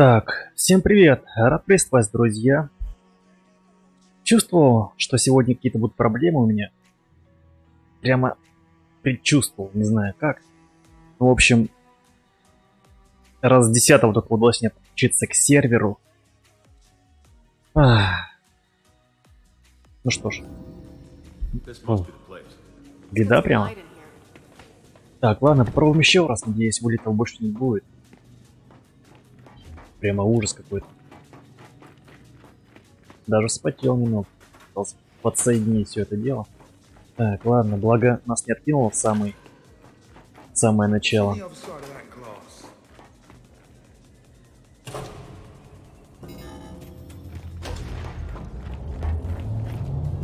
Так, всем привет! Рад приветствовать вас, друзья. Чувствовал, что сегодня какие-то будут проблемы у меня. Прямо предчувствовал, не знаю как. Ну, в общем, раз с 10-го только удалось мне подключиться к серверу. Ах. Ну что ж. О, беда прямо. Так, ладно, попробуем еще раз. Надеюсь, вылетов больше не будет. Прямо ужас какой-то. Даже вспотел немного. Пытался подсоединить все это дело. Так, ладно, благо нас не откинуло в самое начало.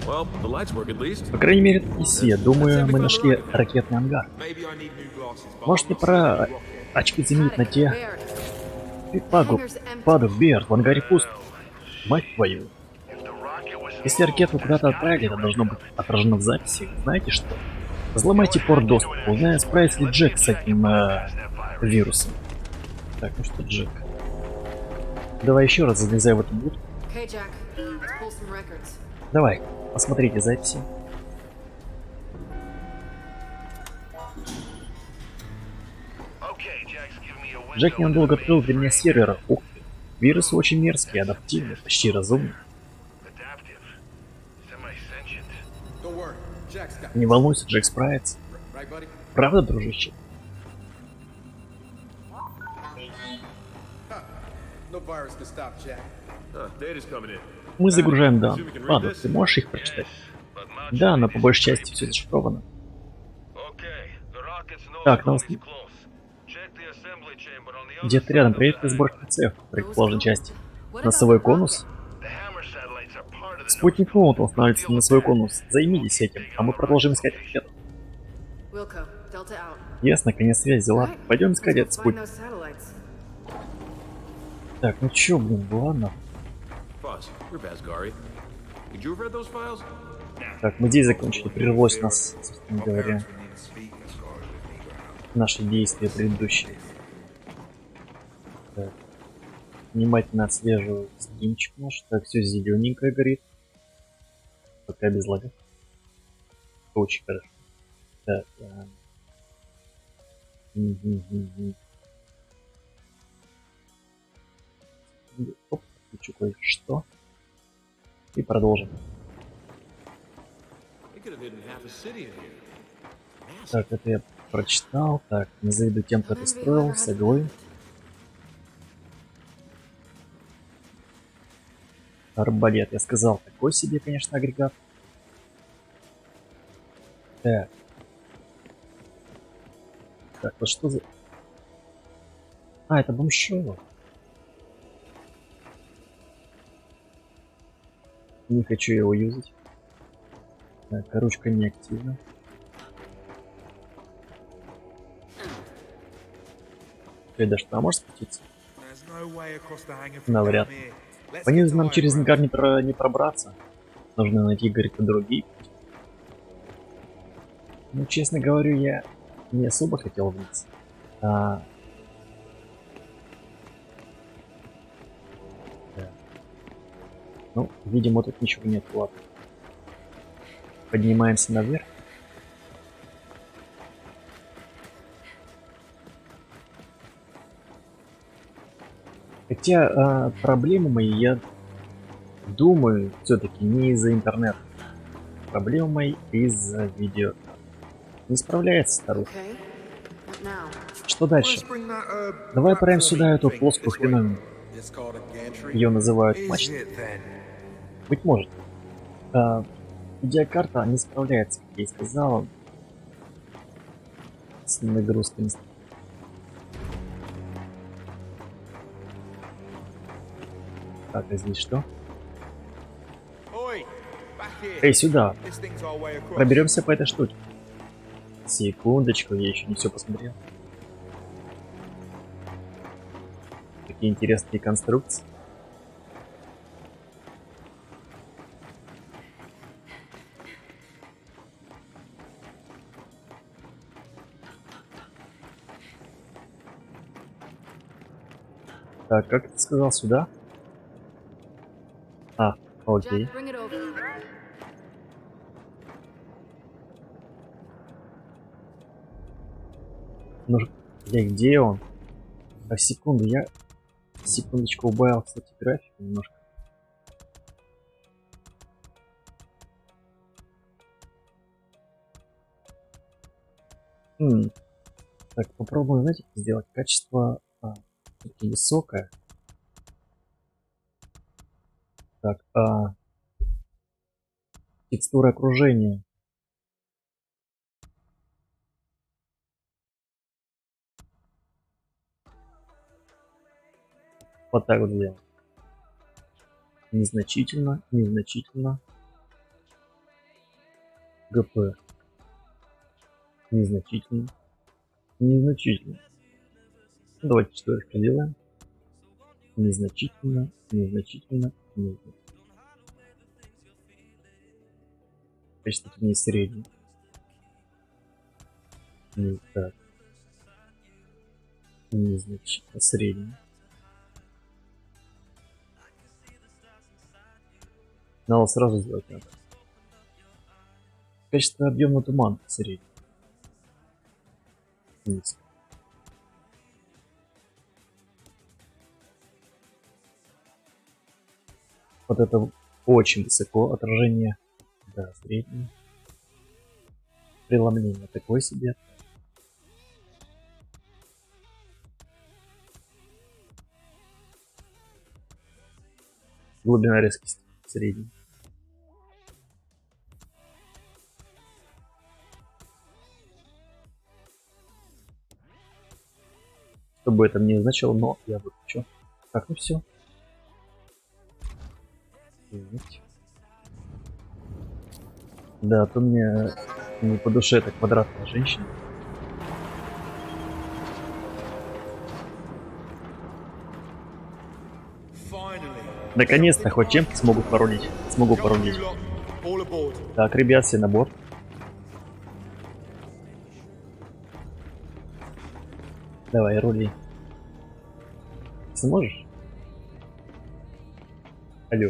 По крайней мере, тут не все. Думаю, мы нашли ракетный ангар. Может, мне пора очки заменить на те... Падух, Берт, в ангаре пусто. Мать твою. Если ракету куда-то отправили, это должно быть отражено в записи. Знаете что? Взломайте порт доступа, узнаем, справится ли Джек с этим вирусом. Так, ну что, Джек? Давай еще раз залезай в эту будку. Давай, посмотрите записи. Джек ненадолго открыл для меня сервер. Ух ты. Вирусы очень мерзкие, адаптивные, почти разумные. Не волнуйся, Джек справится. Правда, дружище? Мы загружаем данные. Падух, ты можешь их прочитать? Да, но по большей части все зашифровано. Так, нас... Где-то рядом проедет сборочный цех, в предположенной части. Носовой конус? Спутник Ноут устанавливается на носовой конус. Займитесь этим, а мы продолжим искать ракету. Ясно, конец связи, ладно. Пойдем искать этот спутник. Так, ну чё, блин, ладно. Так, мы здесь закончили, прервалось нас, собственно говоря, наши действия предыдущие. Так. Внимательно отслеживаю скинчик наш. Так, все зелененькое горит. Пока без лагов. Очень хорошо. Так, Оп, включу кое-что. И продолжим. Так, это я прочитал. Так, не завидую тем, кто это строил. Соглы. Арбалет, я сказал, такой себе, конечно, агрегат. Так. Так, вот что за... А, это бомшово. Не хочу его юзать. Так, ручка не активна. Ты даже туда можешь спуститься? Навряд ли. Понизу нам через ангар не пробраться. Нужно найти, говорит, другие. Ну, честно говорю, я не особо хотел вниз. Да. Ну, видимо, тут ничего нет. Ладно. Поднимаемся наверх. Хотя проблемы мои, я думаю, все-таки не из-за интернета. Проблемы мои из-за видео. Не справляется старуха. Что дальше? Давай отправим сюда эту плоскую хреновину. Ее называют мачтой. Быть может. Видеокарта не справляется, как я и сказал, с нагрузками. Так, а здесь что? Эй, сюда! Проберемся по этой штуке. Секундочку, я еще не все посмотрел. Какие интересные конструкции. Так, как ты сказал, сюда? А, окей. Ну, где он? А секунду, я секундочку убавил, кстати, график немножко. Так, попробуем, знаете, сделать качество все-таки высокое. Так, текстура окружения. Вот так вот сделаем. Незначительно, незначительно. ГП. Незначительно, незначительно. Ну, давайте четверку сделаем. Незначительно, незначительно, незначительно. Качество не среднее. Не так. Незначительно, среднее. Надо сразу сделать надо. Качество объема тумана средний. Низко. Вот это очень высоко. Отражение. Да, среднее. Преломление такое себе. Глубина резкости средняя. Что бы это ни значило, но я выключу. Так, ну все. Да, то мне не по душе эта квадратная женщина. Наконец-то хоть чем-то смогу порулить. Смогу порулить. Так, ребят, все на борт. Давай, рули. Сможешь? Алло.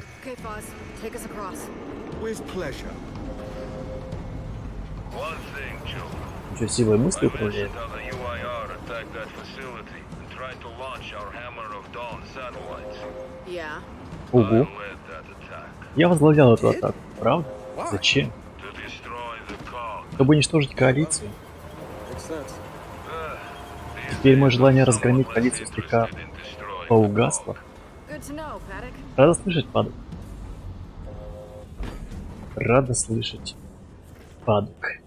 Что, силой мысли управляет? Ого. Я возглавлял эту атаку, правда? Зачем? Чтобы уничтожить коалицию. Теперь мое желание разгромить коалицию слегка поугасло. Рада слышать, Падок. Рада слышать, Падок.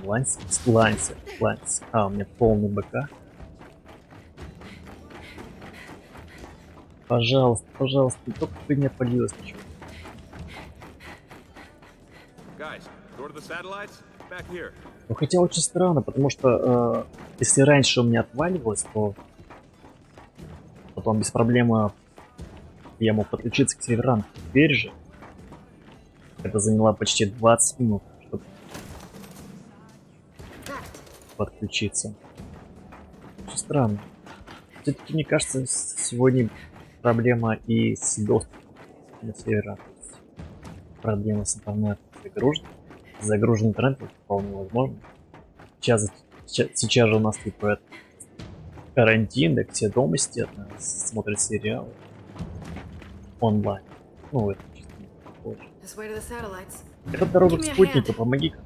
Лансер. А, у меня полный БК. Пожалуйста, только бы не опалилось ничего. Ну хотя очень странно, потому что если раньше у меня отваливалось, то потом без проблем я мог подключиться к серверам. Теперь же это заняло почти 20 минут, чтобы подключиться. Очень странно. Все-таки, мне кажется, сегодня проблема и с доступом на сервера. Проблема с интернетом. Загружен интернет вполне возможно. Сейчас же у нас типа карантин, да, все дома сидят, смотрят сериалы онлайн. Ну, это чисто позже. Это дорога к спутнику, помоги-ка.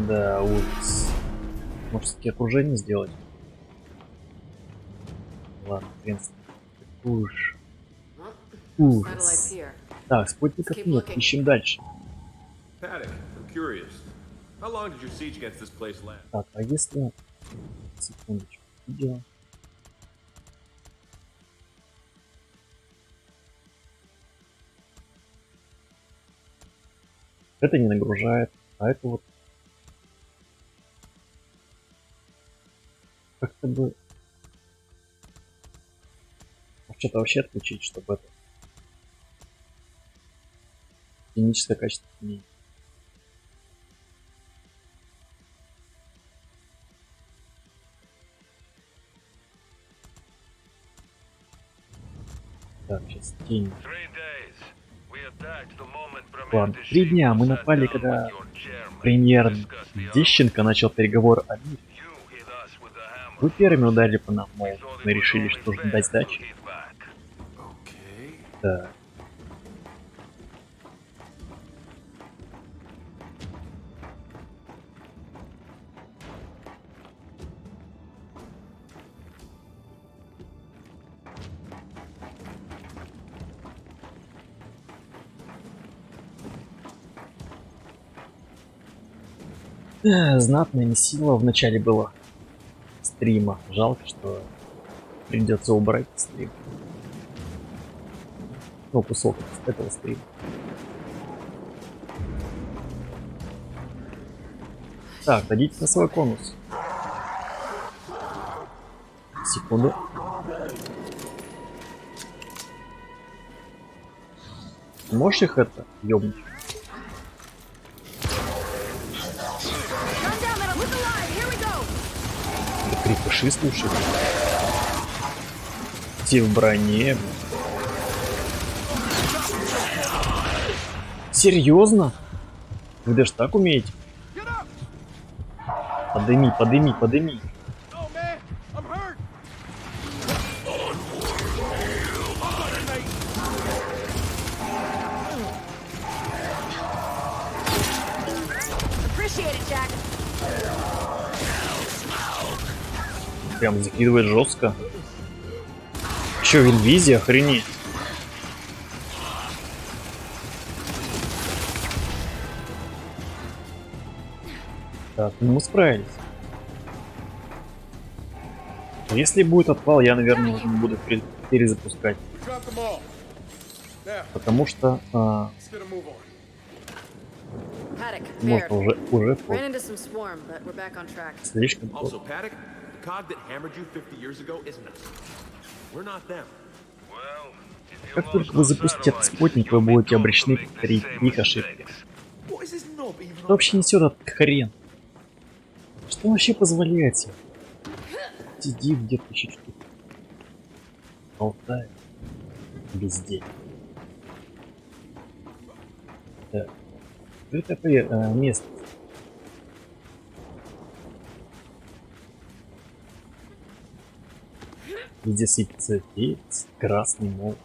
Да, ужас. Может, все-таки окружение сделать? Ладно, хрен с ним. Ужас. Так, спутников нет, ищем дальше. Так, а если... Секундочку, видео. Это не нагружает, а это вот... Как-то бы... Что-то вообще отключить, чтобы это... Техническое качество не... Так, сейчас тень. Ладно, 3 дня мы напали, когда премьер Дищенко начал переговоры о мире. Вы первыми ударили по нам, мол, мы решили, что нужно дать сдачи. Да. Знатная месила в начале было стрима. Жалко, что придется убрать стрим. Ну, кусок этого стрима. Так, дадите на свой конус. Секунду. Можешь их это ёбнуть? Крепыши, слушай. Те в броне. Серьезно? Вы даже так умеете? Подыми, подыми, подыми. Прям закидывает жестко. Еще в инвизе, охренеть. Так, ну мы справились. Если будет отвал, я, наверное, уже не буду перезапускать. Потому что может уже слишком поздно. Как только вы запустите этот спутник, вы будете обречены повторить их ошибки. Что вообще несет этот хрен? Что он вообще позволяет себе? Сиди где-то еще что-то. Болтает. Везде. Так. Открытое место. Везде светится весь красный молот.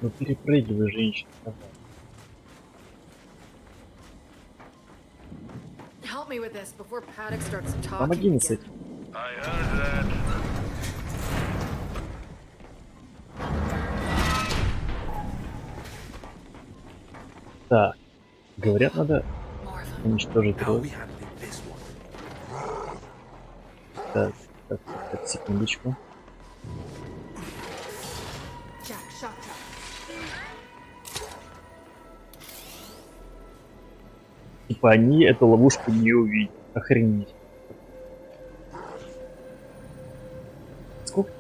Ну перепрыгивай, женщина, давай. Помоги мне с этим. Так, говорят, надо уничтожить его. Так, секундочку. Типа они эту ловушку не увидят. Охренеть. Сколько?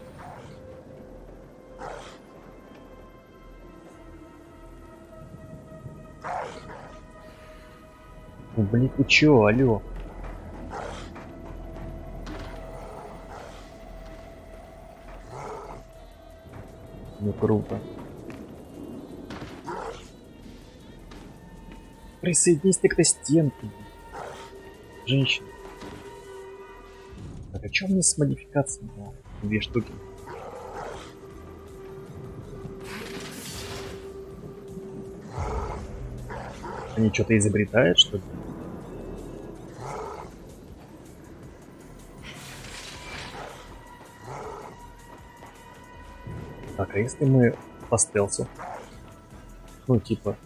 Ну, блин, ты чё, алё? Ну круто. Присоединись ты к этой стенке. Женщина. Так, а чё мне с модификацией? 2 штуки. Они что-то изобретают, что ли? Так, а если мы по стелсу? Ну, типа...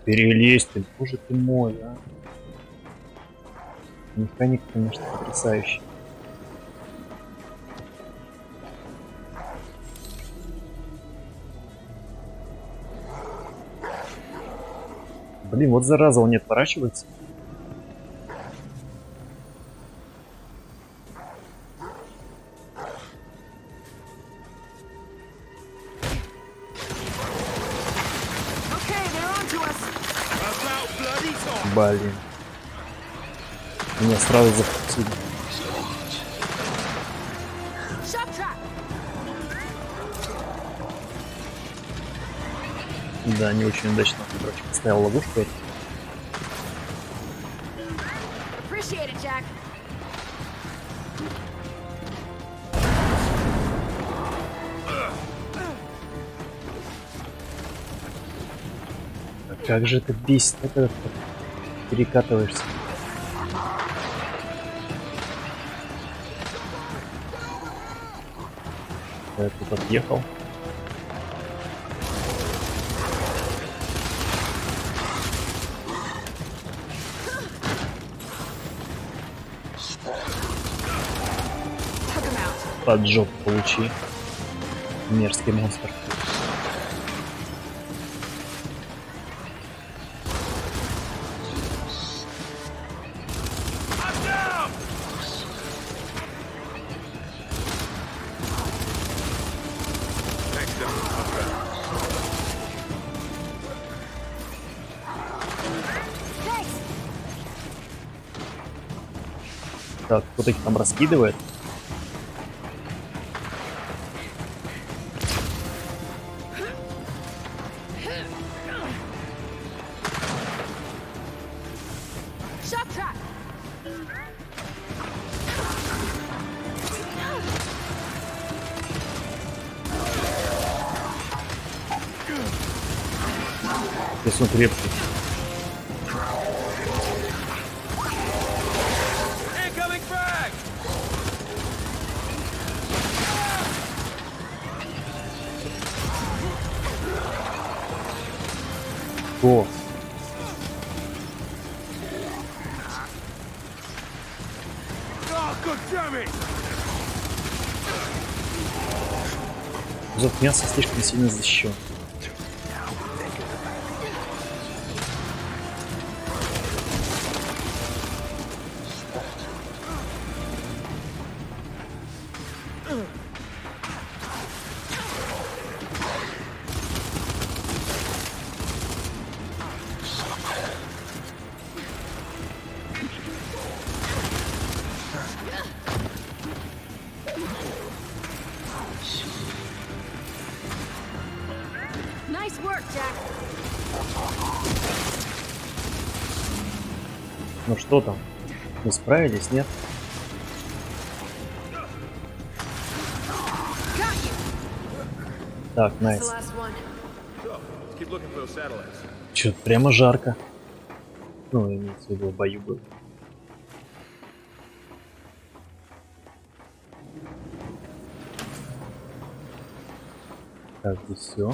Перелезь ты, боже ты мой, а. Механика, конечно, потрясающая. Блин, вот зараза, он не отворачивается. Блин. Меня сразу захватили. Да, не очень удачно. Короче, поставил ловушку. А как же это бесит, когда перекатываешься. Я тут отъехал. Поджог получи. Мерзкий монстр. Так, кто-то их там раскидывает. Если он крепкий. О! Кузов мяса слишком сильно защищен. Ну что там? Мы справились, нет? Так, найс. Чё-то прямо жарко. Ну, имеется в виду, в бою был. Так, здесь все.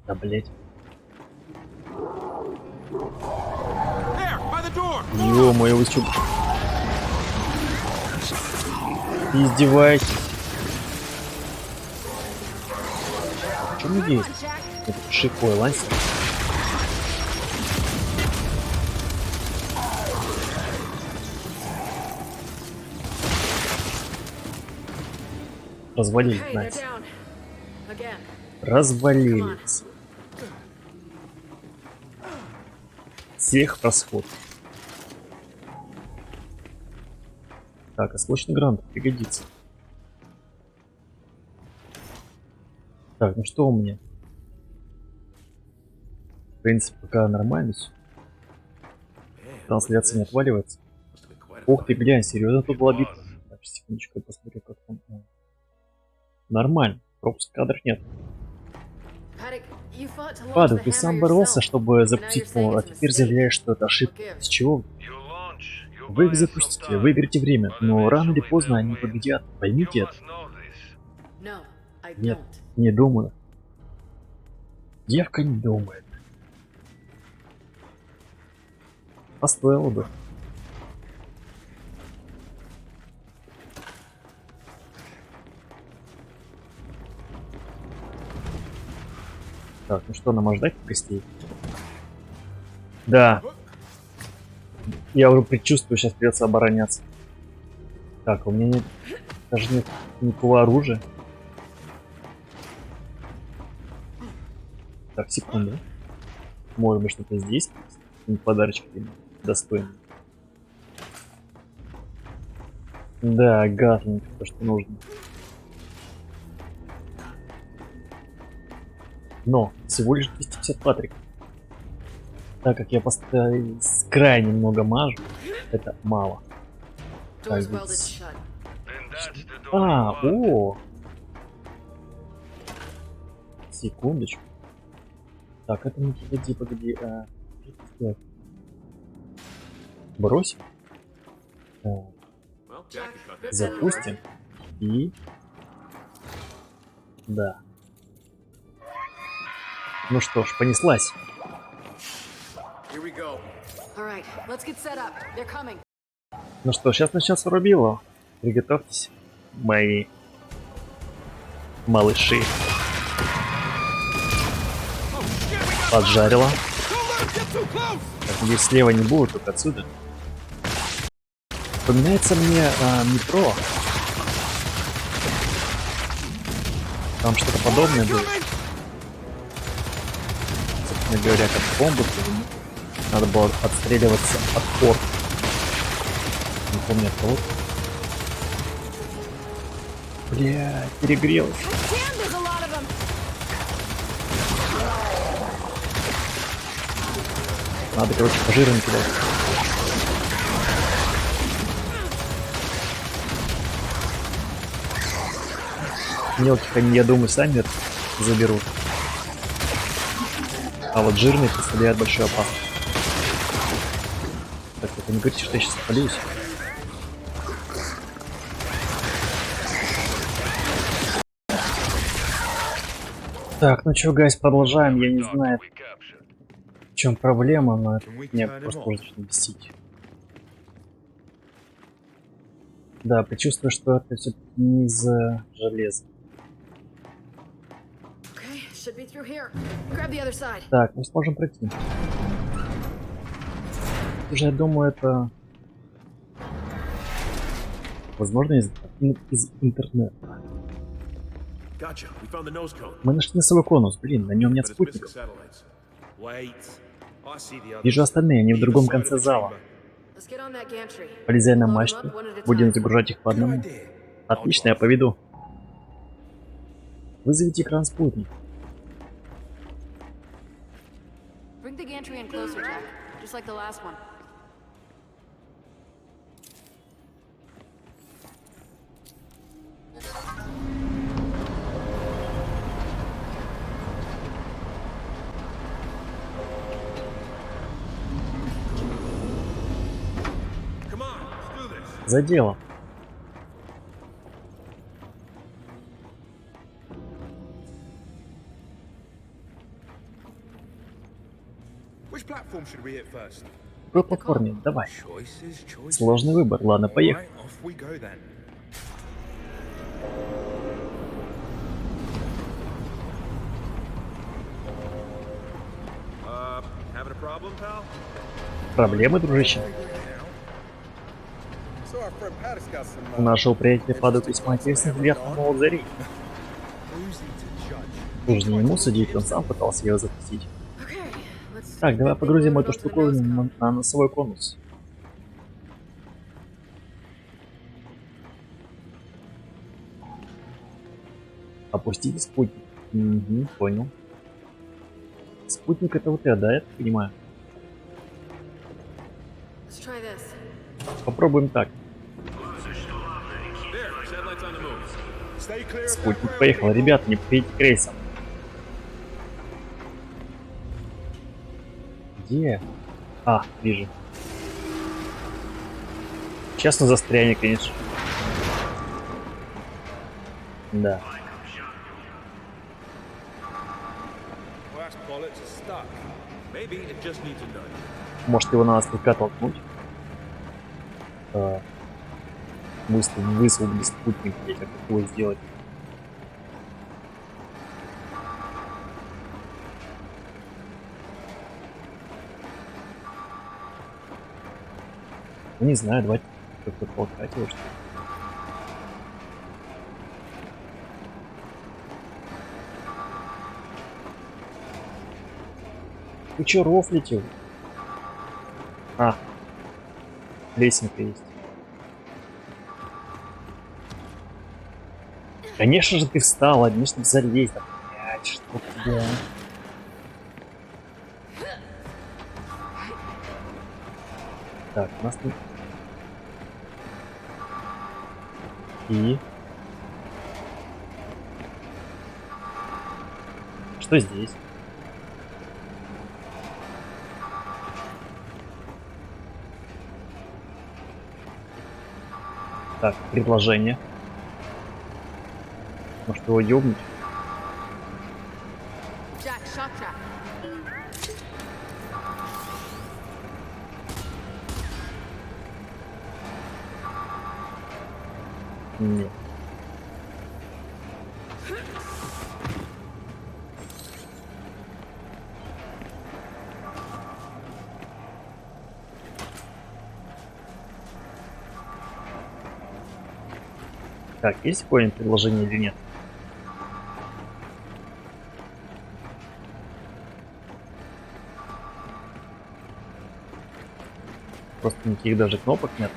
Да, блять. Ё-моё, вы чё? Ты издеваетесь? Чё мы есть? Это шикой лансер. Развалились, найс. Развалились. Всех расход. Так, осколочный гранат пригодится. Так, ну что у меня? В принципе, пока нормально все. Трансляция не отваливается. Ух ты, глянь, серьезно, тут была битва. Так, секундочку, я посмотрю, как там. Нормально, пропуск кадров нет. Падок, ты сам боролся, чтобы запустить пол, а теперь заявляешь, что это ошибка. С чего? Вы их запустите, выиграете время, но рано или поздно они победят. Поймите это. Нет, не думаю. Девка не думает. Постояло бы. Так, ну что, нам ждать гостей? Да. Я уже предчувствую, сейчас придется обороняться. Так, у меня нет, даже нет никакого оружия. Так, секунду. Может быть, что-то здесь? Подарочки достойные. Да, гатлинг, то, что нужно. Но всего лишь 250 патриков. Так как я поставил крайне много мажу, это мало. Так, здесь... О! Секундочку. Так, это не погоди. Бросим. Запустим. И... Да. Ну что ж, понеслась. Ну что, сейчас начнется рубило. Приготовьтесь, мои малыши. Поджарила. Так, здесь слева не будет, только отсюда. Вспоминается мне метро. Там что-то подобное было. Собственно говоря, как бомбы. Надо было отстреливаться от порт. Не помню от кого. Бля, перегрелась. Надо, короче, по жирам кидать. Мелких они, я думаю, сами заберут. А вот жирные представляют большую опасность. Так, это не говорите, что я сейчас спалюсь. Так, ну чё, гайс, продолжаем. Я не знаю, в чем проблема, но это меня просто может начать бесить. Да, предчувствую, что это все не из-за железа. Так, мы сможем пройти. Уже, я думаю, это... Возможно, из интернета. Мы нашли носовой конус. Блин, на нем нет спутников. Вижу остальные, они в другом конце зала. Полезай на мачту. Будем загружать их по одному. Отлично, я поведу. Вызовите экран спутник. За дело. Какой платформе? Давай. Сложный выбор. Ладно, поехали. Проблемы, дружище? У нашего приятеля падают весьма интересный взгляд на молот зари. Нужно не ему судить, он сам пытался ее запустить. Так, давай погрузим эту штуковину на носовой конус. Опустите спутник. Угу, понял. Спутник это вот это, да, я так понимаю. Попробуем так. Спутник поехал. Ребята, не подходите к рейсам. Где? А, вижу. Сейчас мы застрянем, конечно. Да. Может, его надо слегка толкнуть? Мысли высвободили спутник, блять, как его сделать? Ну, не знаю, давайте как-то толкать его, что ли. Вы чё рофлите? А, лесенка есть. Конечно же ты встала, конечно залезь. Да, блядь, что тебя? Так, у нас тут... И... Что здесь? Так, предложение. Может его ёбнуть? Нет. Так, есть какое-нибудь предложение или нет? Просто никаких даже кнопок нет.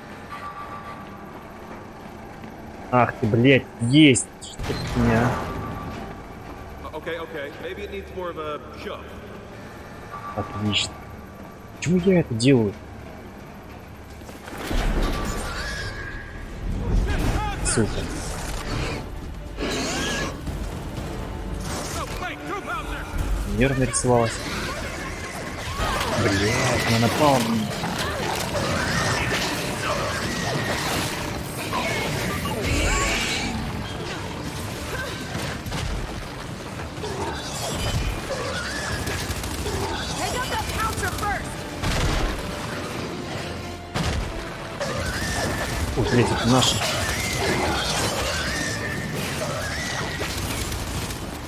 Ах ты, блядь, есть! Что у меня? Отлично. Почему я это делаю? Сука. Нервно рисовалась. Блядь, она напала на меня. Ух, блядь, это наши.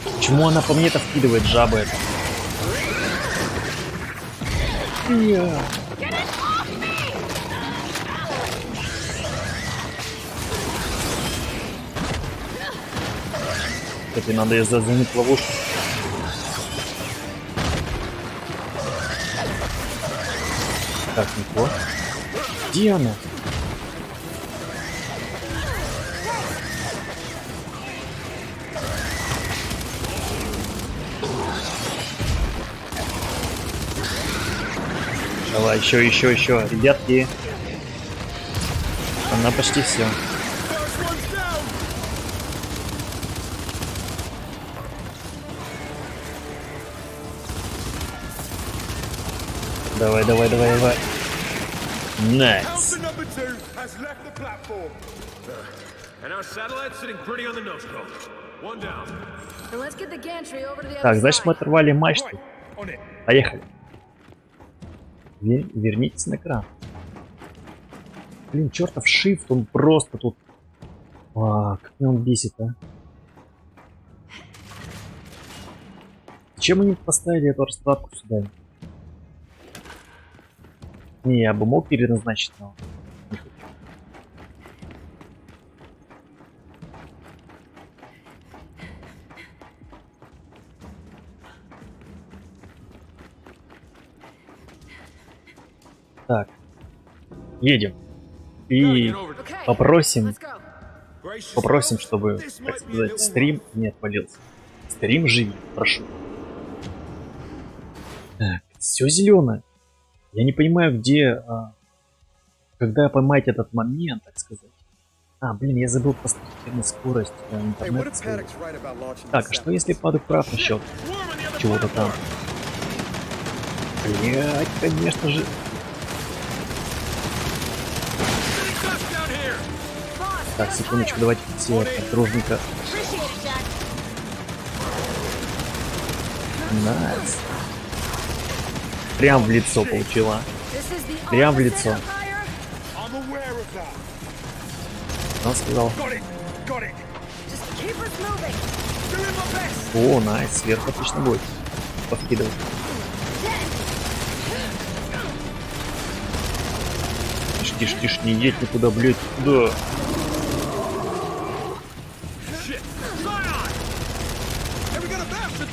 Почему она по мне-то вкидывает, жаба это? Кстати, надо ее заземить ловушку. Так, никого. Где она? Давай, еще, ребятки. Она почти все. Давай. Найс. Так, значит мы оторвали мачту. Поехали. Вернитесь на экран. Блин, чертов shift, он просто тут... как меня он бесит, а. Зачем они поставили эту раскладку сюда? Не, я бы мог переназначить, но... Так. Едем. И попросим, чтобы, так сказать, стрим не отвалился. Стрим живи, прошу. Так, все зеленое. Я не понимаю, где, когда поймать этот момент, так сказать. Блин, я забыл поставить на скорость интернета. Так, а что если падаю прав насчет чего-то там? Блять, конечно же. Так, секундочку, давайте все дружненько. Найс. Прям в лицо получила. Прям в лицо. Он сказал. О, найс, сверху отлично будет. Подкидывать. Тише, тише, не едь никуда, блядь, куда?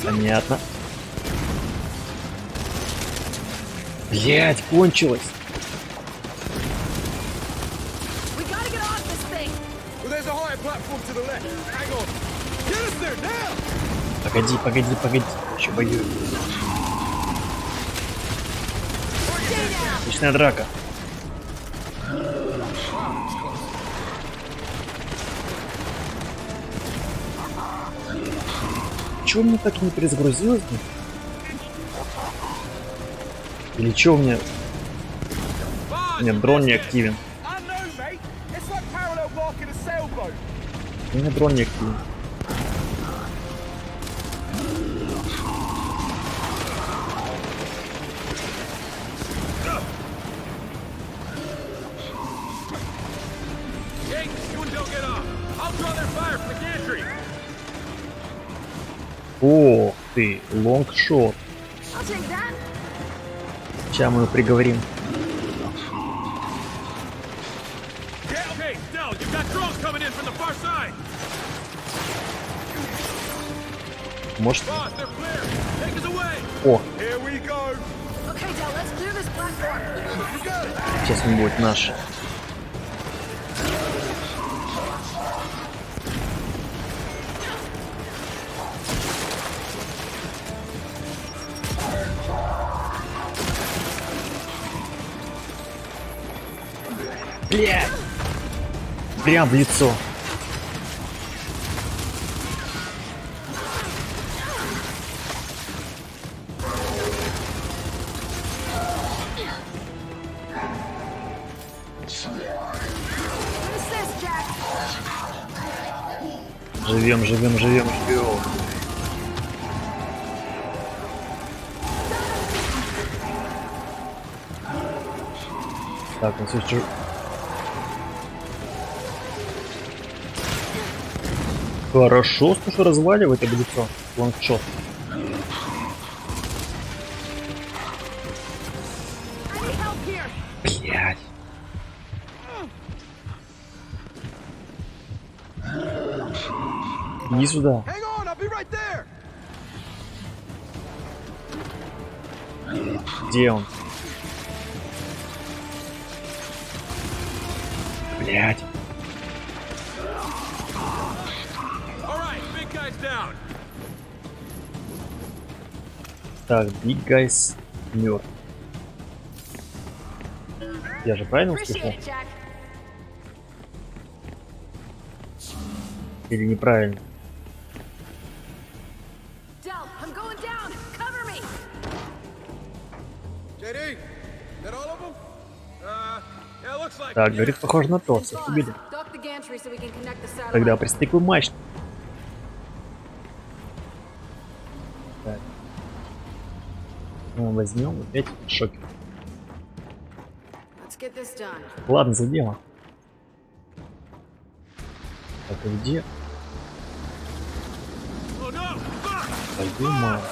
Понятно. Блять, кончилось. Погоди, погоди, погоди. Еще боюсь. Отличная драка. Чего у меня так не перезагрузилось? Или чё у меня? Нет, дрон не активен. У меня дрон не активен. О, ты, лонгшот. Сейчас мы его приговорим. Может? О! Сейчас он будет наш. Блядь! Прям в лицо. Живем, живем, живем, живем. Так, он все еще... Хорошо, слушай, разваливает это лицо. Лонгшот. Блять. Иди сюда. Где он? Блять. Так, Big Guys мертв. Я же правильно услышал? Или неправильно? Так, говорит, похоже на то, всех убили. Тогда пристыкивай мачту. Так. Ну, возьмем опять шокер. Ладно, за дело. Так, а где? Пойдем, мало.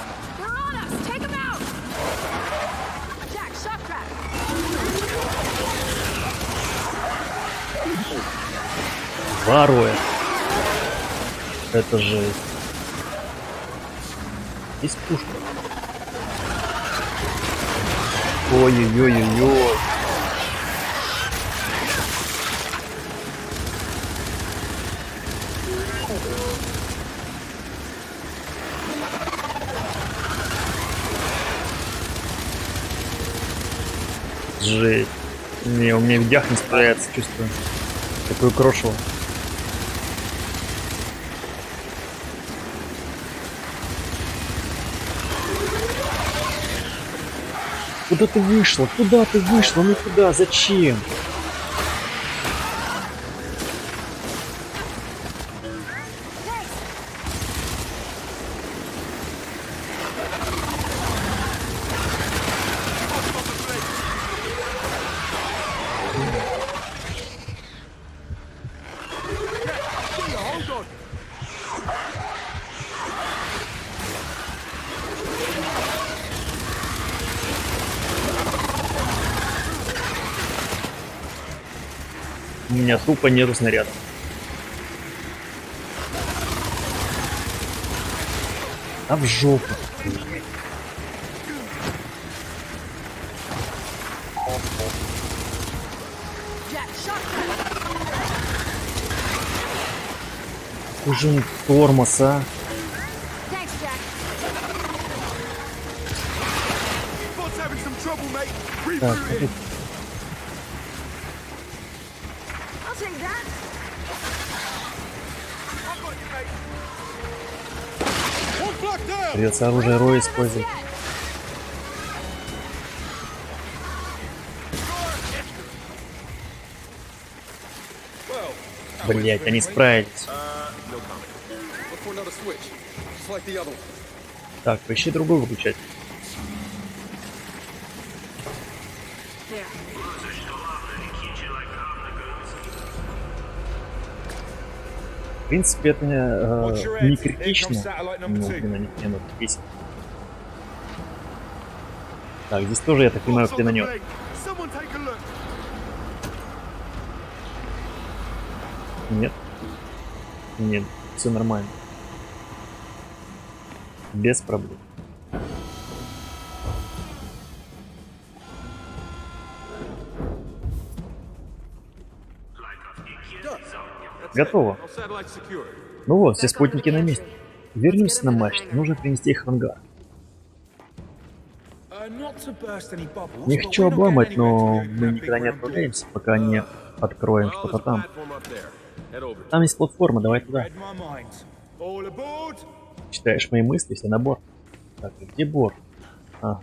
Ворует. Это жесть. Есть пушка. Ой-ой-ой-ой-ой. Жесть. Не, у меня видях не справляется, чувствую. Такую крошеву. Куда ты вышла? Куда ты вышла? Ну куда? Зачем? меня тупо нету снарядов. А в жопу. Уже он тормоз, а? Так, а тут придется оружие Роя использовать. Блять, они справились. Так, поищи другой выключатель. В принципе, это не критично. Ну, блин, они мне надо бесит. Так, здесь тоже, я так понимаю, пленонёт. Нет. Нет, все нормально. Без проблем. Готово. Ну вот, все спутники на месте. Вернемся на мачту. Нужно принести их в ангар. Не хочу обломать, но мы никогда не отправляемся, пока не откроем что-то там. Там есть платформа, давай туда. Читаешь мои мысли, все на борт. Так, и где борт? Ага.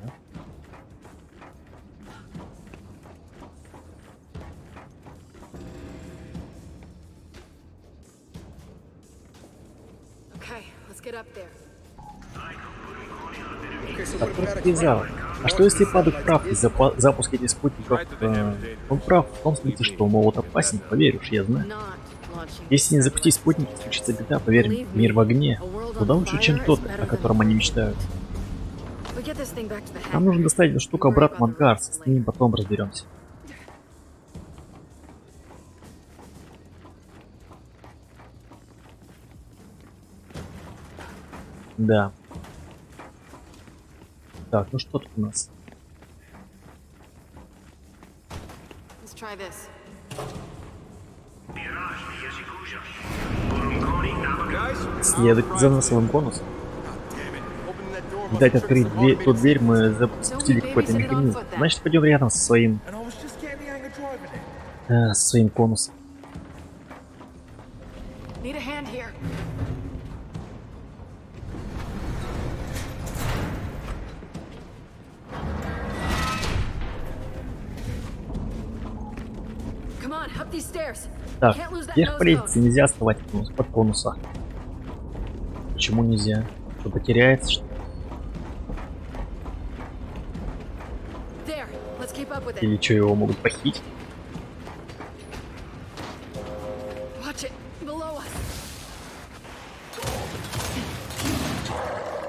Зал. А что если падок прав из-за запуска этих спутников? Он прав в том смысле, что молот опасен, поверь уж, я знаю. Если не запустить спутники, случится беда, поверь мне, мир в огне. Куда лучше, чем тот, о котором они мечтают. Нам нужно доставить эту штуку обратно в ангар, с ним потом разберемся. Да. Так, ну что тут у нас? Следует за носовым конусом. Видать, открыть ту дверь мы запустили какой-то механизм. Значит, пойдем рядом со своим конусом. Так, вверх по лестнице нельзя оставать под конуса. Почему нельзя? Что, потеряется, что ли? Или что, его могут похитить?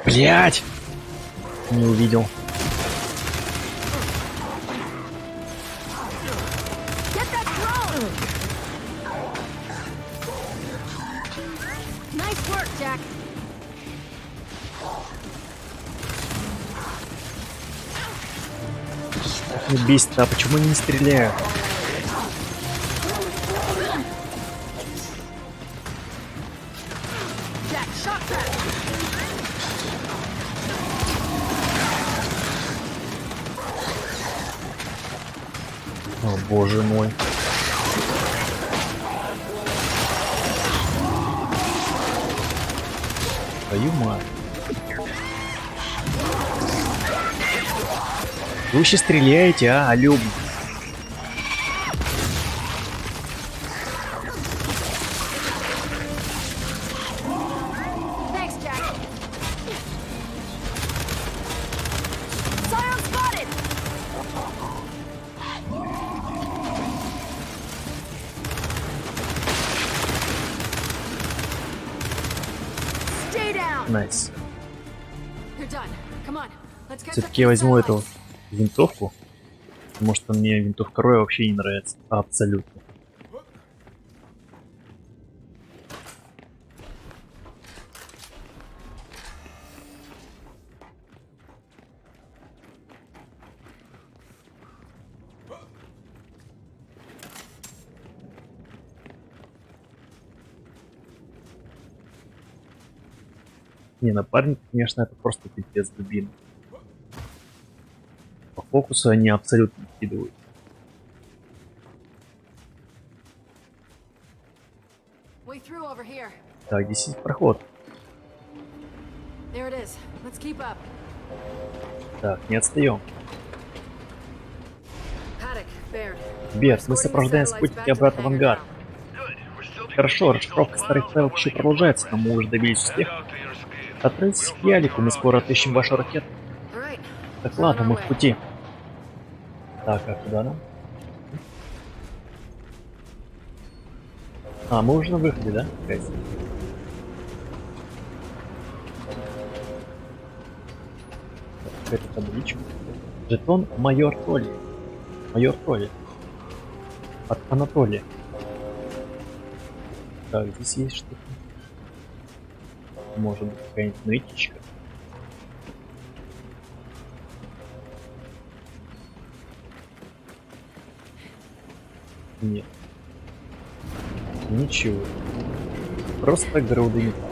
Блять! Не увидел. Не бесит, а почему они не стреляют? О, боже мой. Твою мать. Вы еще стреляете, а, алё? Найс. Все-таки я возьму эту винтовку. Потому что мне винтовка Роя вообще не нравится. Абсолютно. Не, напарник, конечно, это просто пипец дубин. По фокусу они абсолютно не вкидывают. Way through over here. Так, здесь есть проход. There it is. Let's keep up. Так, не отстаем. Paddock, Baird. Берт, мы сопровождаем спутники обратно в ангар. Хорошо, расшифровка старых файлов еще продолжается, но мы уже добились успеха. Отправьтесь к Ялику, мы скоро отыщем вашу ракету. All right. Так, ладно, мы в пути. Так, а куда нам? А, мы уже на выходе, да? Кайф. Какая-то табличка. Жетон майор Толли. Майор Толли. От Анатолия. Так, здесь есть что-то. Может быть, какая-нибудь нытичка. Нет. Ничего. Просто груды металла.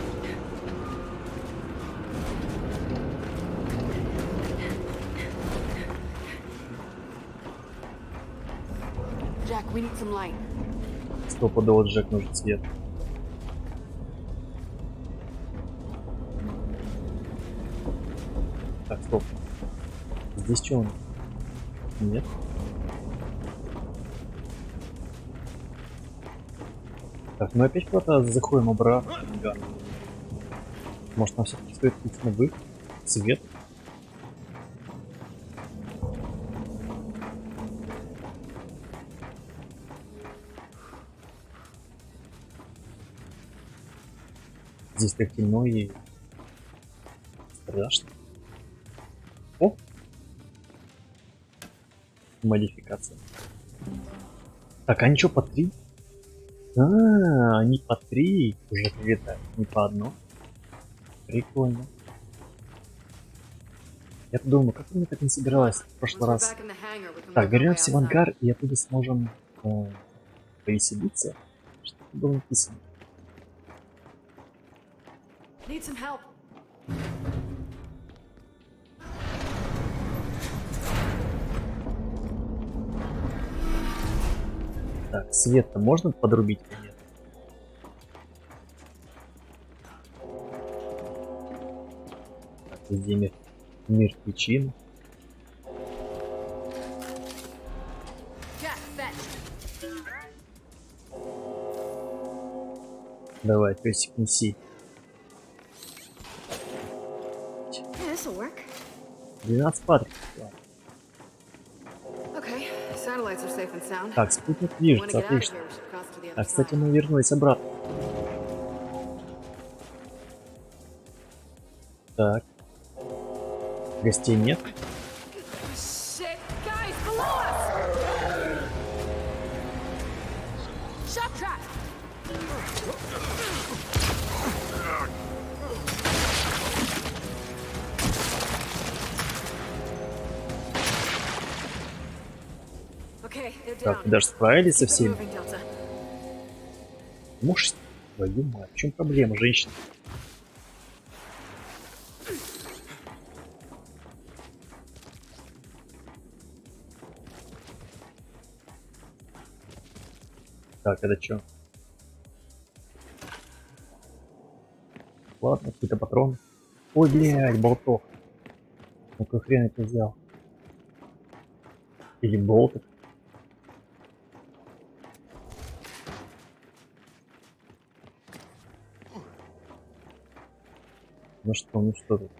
Jack, we need some light. Стопудово Джек нужен свет. Так, стоп. Здесь что у нас? Нет. Так, мы опять куда-то заходим обратно. Да. Может, нам все-таки стоит идти на выход? Свет? Здесь так темно и страшно. О! Модификация. Так, они что, по 3? А, они по 3 уже летают, не по одной. Прикольно. Я думаю, как мне так не собиралась в прошлый раз. Так, вернемся в ангар и оттуда сможем повеселиться. Что тут было написано? Need some help. Так, свет-то можно подрубить или нет? Так, везде мертвечина. Jack, fetch. Давай, песик, неси. Yeah, this'll work. 12 патриков. Okay, satellites are safe and sound. Так, спутник Wanna движется, get out of отлично. here, we should cross to the А, other кстати, side. мы вернулись обратно. Так. Гостей нет. Shit, guys, below us! Shock trap! Okay, they're down. Так, мы даже справились со Keep it всеми. moving, Delta. Муж, твою мать, в чем проблема, женщина? Так, это что? Ладно, какие-то патроны. Ой, блядь, болтов. Ну какой хрен это взял? Или болтов? Ну что тут?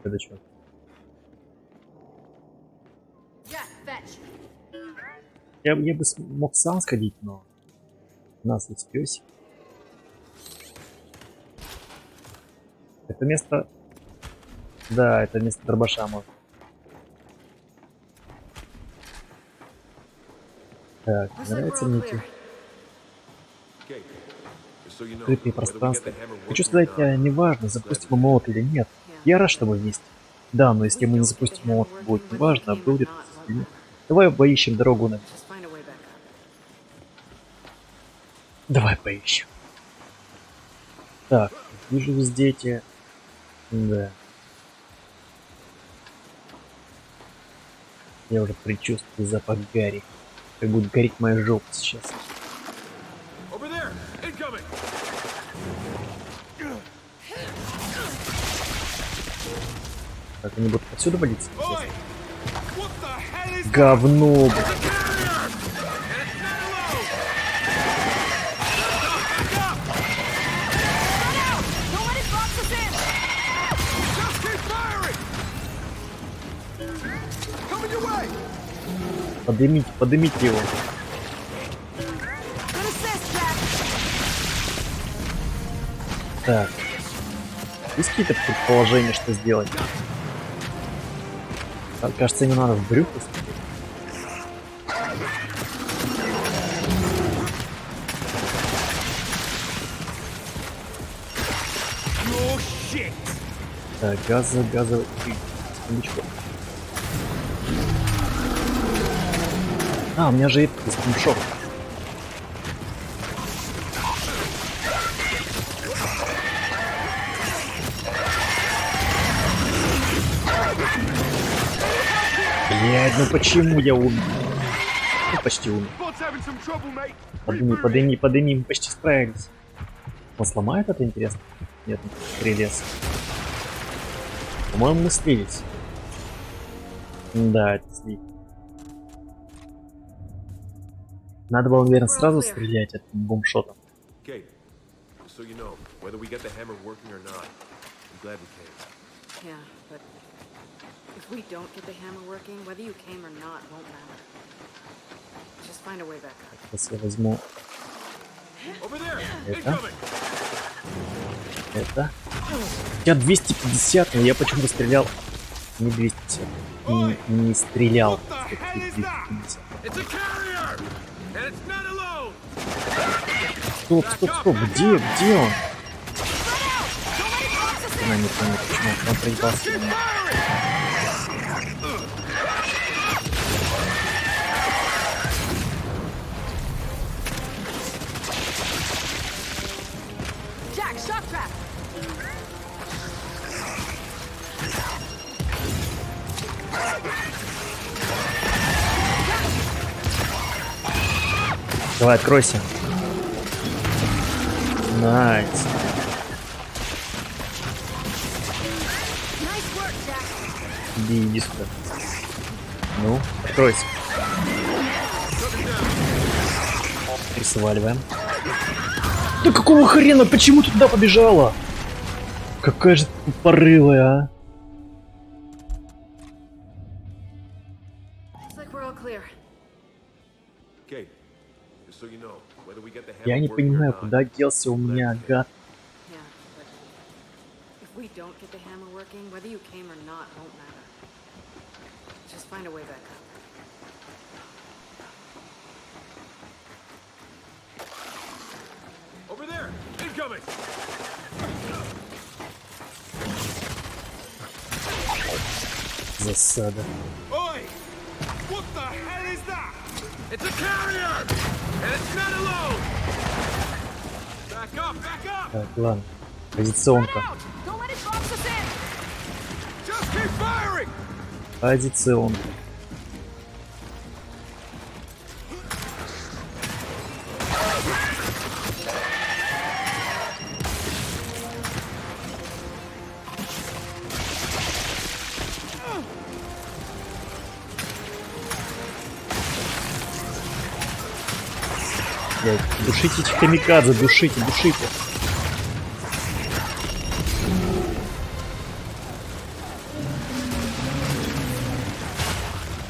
Это что? Jack, fetch. Я бы мог сам сходить, но у нас есть песик. Это место... Да, это место дробаша можно. Так, Looks like нравится we're all мне clear. эти открытые пространства. Хочу сказать, неважно, запустим мы молот или нет. Я рад, что мы вместе. Да, но если мы не запустим молот, будет неважно, будет или нет. Давай поищем дорогу на... Just find a way back up. Давай поищем. Так, Вижу везде эти... Да. Я уже предчувствую запах гари. Как будет гореть моя жопа сейчас. Over there! Incoming! Так, они будут отсюда валиться? Oi! What the hell is Говно, блин. the carrier? And it's not alone! Back up! Don't let it box us in! Just keep firing! Coming your way! Подымите его. Good assist, Jack! Так. Есть какие-то предположения, что сделать? Так, кажется, не надо в брюхо смотреть. Your shit! Так, газовый. Секундочку. А, у меня же это скриншот. Блядь, ну почему я умер? Ну, почти умер. Bot's having some trouble, mate. Подыми, мы почти справились. Он сломает это, интересно? Нет, прелес. По-моему, мы слились. Да, это слить. Надо было, наверное, сразу стрелять от бомбшота. Okay, so you know, whether we get the hammer working or not, I'm glad we came. Yeah, but if we don't get the hammer working, whether you came or not won't matter. Just find a way back up. Сейчас я возьму Over there! Это? Incoming! это. Я 250, но я почему-то стрелял. Не 250. Не стрелял. What the hell is that? 250. It's a carrier! And it's not alone! Стоп, где он? Don't let it box us in! Она не поняла, почему он проебался. Keep firing! Jack, shock trap! Давай, откройся. Найс. Nice work, Jack! Иди сюда. Ну, откройся. И сваливаем. Да какого хрена? Почему ты туда побежала? Какая же ты порывая, а? Looks like we're all clear. Okay, just so you know, whether we get the hammer Я не working or понимаю, not, куда делся у меня гад. Yeah, but if we don't get the hammer working, whether you came or not won't matter. Just find a way back up. Over there! Incoming! Засада. Oi! What the hell is that? It's a carrier! And it's not alone! Back up! Так, ладно. Позиционка. Out! Don't let it box us in! Just keep firing! Позиционка. Блядь, душите этих камикадзе, душите.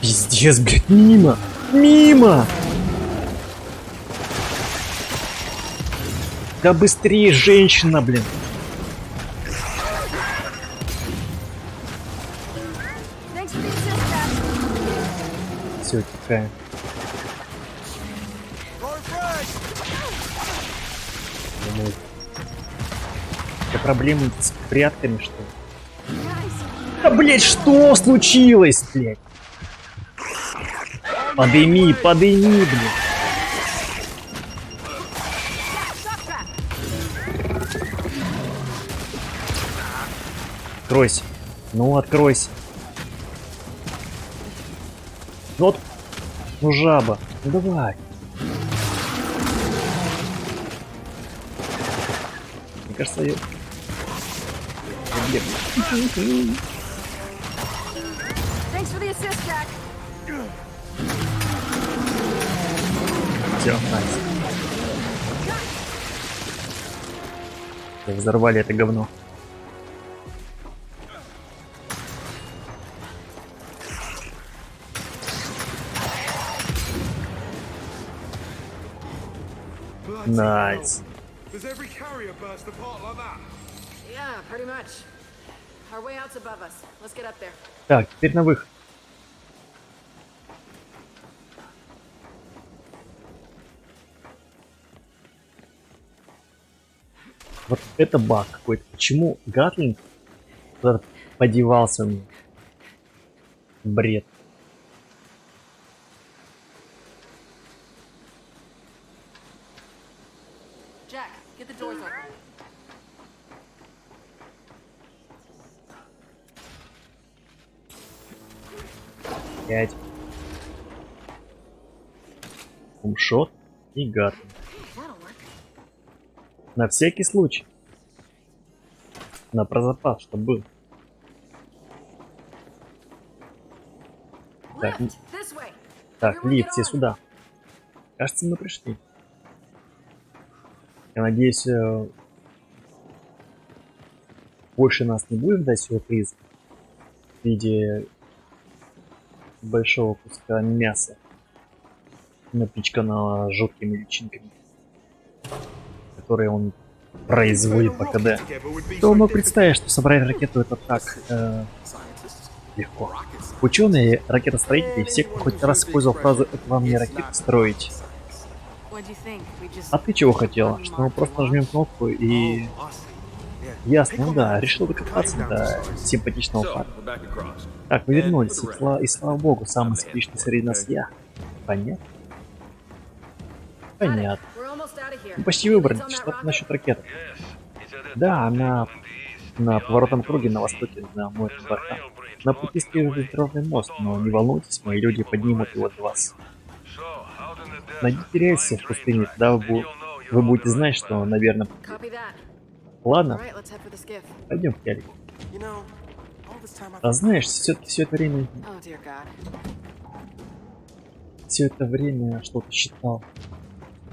Пиздец, блядь, мимо! Да быстрее, женщина, блин! Thanks for the assist, Jack. Все, тихо. Думаю, это проблемы с прятками, что ли? Guys, Да, блядь, что случилось, блядь? Подыми, блядь. Jack, shock trap! Откройся. Ну, откройся. Ну, вот. Ну, жаба. Ну, давай. Мне кажется, я... Thanks for the assist, Jack. Все, найс. Взорвали это говно. Найс. Does every carrier burst apart like that? Yeah, pretty much. Our way out's above us. Let's get up there. Так, теперь на выход. Вот это баг какой-то. Почему Гатлинг куда-то подевался мне? Бред. Jack, get the doors open. 5. Умшот и Гатлинг. That'll work. На всякий случай. На прозапас, чтобы был. Так, Lift, this way. так, Everyone лифт, get все on. сюда. Кажется, мы пришли. Я надеюсь, больше нас не будет ждать сюрприз в виде большого куска мяса, напичканного жуткими личинками, которые он производит по КД. Кто мог представить, что собрать ракету это так легко? Ученые, ракетостроители, все, кто хоть раз использовал фразу «это вам не ракеты строить». What'd you think? We just А ты чего хотела? Что мы просто нажмем кнопку и... Ясно, ну да, решил докопаться до симпатичного So, парня. we're back across. Так, мы вернулись, и слава богу, самый симпатичный среди нас я. Понятно? Понятно. We're almost out of here. Мы почти выбрали, Leads on that что rocket? насчет ракеты. Да, она на поворотном круге на востоке, на море борта. На пути стоит железнодорожный мост, но не волнуйтесь, мои люди поднимут его для вас. Найдите рельсы в пустыне, тогда вы будете знать, что, наверное... Copy that. Ладно, All right, let's head for the skiff. пойдем к Ярику. You know, all this time I've А знаешь, все это время Oh dear God. что-то считал.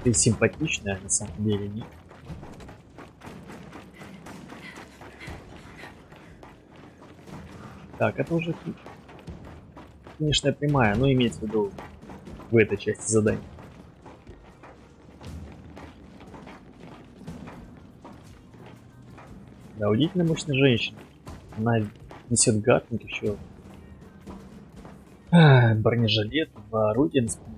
Ты симпатичная, а на самом деле нет. Так, это уже финишная прямая, но имеется в виду в этой части задания. Да, удивительно мощная женщина. Она несет Гатлинг еще. Бронежилет, 2 орудия на спине.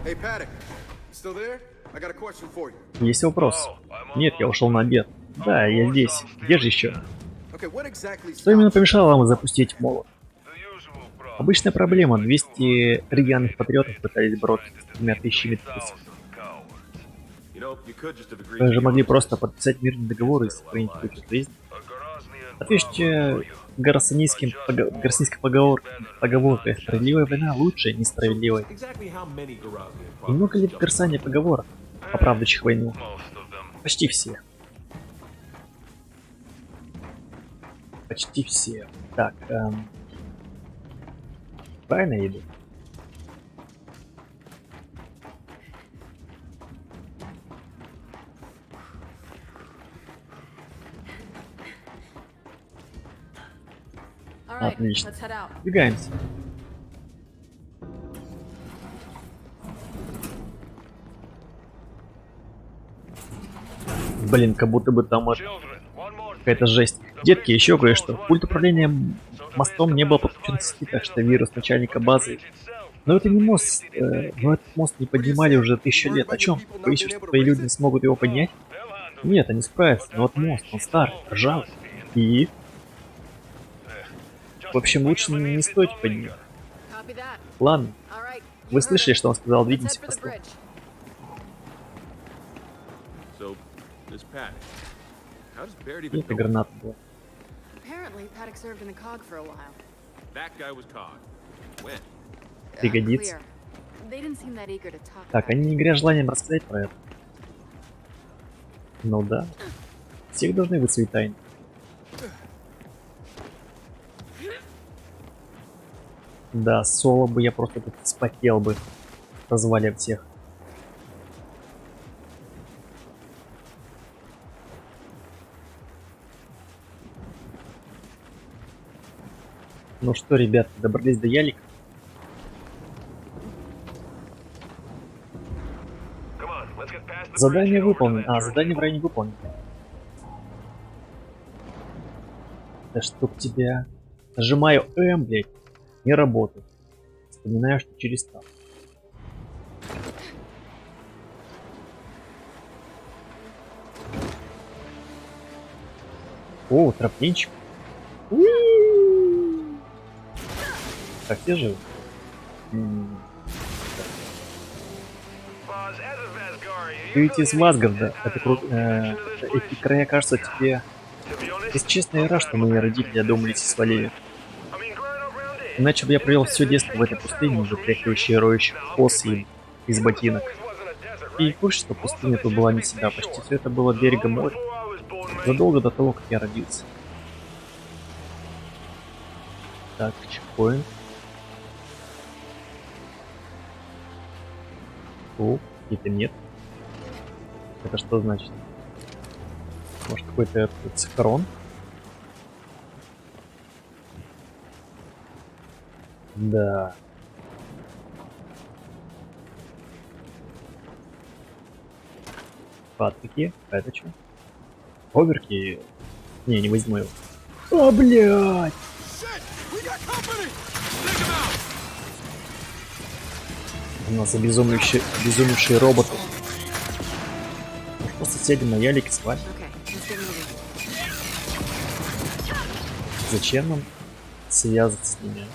Hey, Paddock, you still there? I got a question for you. Есть вопрос? Нет, я ушел на обед. Да, я здесь. Где же еще? Okay, what exactly Что именно stopped помешало вам запустить молот? Обычная проблема. 200 рьяных патриотов пытались бороться с 2000 трусов. You know, you could just have agreed Вы to же give могли us просто подписать мирный договор и сохранить какую-то жизнь. Ответьте гарсонийской поговоркой. Справедливая война лучше несправедливой. exactly how many Garaznian И много ли в Гарсане поговорок, оправдывающих войну? Почти все. Почти все. Так, правильно я иду? All right, Отлично. let's head out. Двигаемся. Блин, как будто бы там какая-то жесть. Детки, еще кое-что. Пульт управления мостом не был подключен к сети, так что вирус начальника базы. Но это не мост. Но этот мост не поднимали уже 1000 лет. О чем? Боишься, что твои люди не смогут его поднять? Нет, они справятся. Но вот мост, он старый, ржавый. И... В общем, лучше не стоит поднимать. Copy that. Ладно, All right, Вы слышали, что он сказал? Let's head Двигаемся for по the столу. bridge. So, this Paddock. How does Baird И even это know? граната была. Apparently, Paddock served in the COG for a while. That guy was caught. When? Пригодится. Unclear. They didn't seem that eager to talk Так, about они it. не горят желанием рассказать про это. Ну да. Всех должны быть свои тайны. Да, соло бы я просто тут вспотел бы. Позвали всех. Ну что, ребят, добрались до ялика? Задание выполнено. А, задание в районе выполнено. Да чтоб тебя... Нажимаю М, блядь. Не работает. Вспоминаю, что через там. О, тропинчик. Уи! Так, где живы? Ты ведь из Васгарда. Эти края кажутся тебе... Если честно, я рад, что мои родители одумались и свалили. Иначе бы я провел все детство в этой пустыне, вытряхивающей роющих ос им из ботинок. И в курсе, что пустыня тут была не всегда, почти все это было берегом моря. Задолго до того, как я родился. Так, чекпоинт. О, какие-то нет. Это что значит? Может, какой-то схрон? Да. Патрики. А это что? Оверки. Не возьму его. О, блядь! У нас обезумевшие роботы. Может, просто сядем на ялик и спать? Okay, let's get moving. Зачем нам связываться с ними?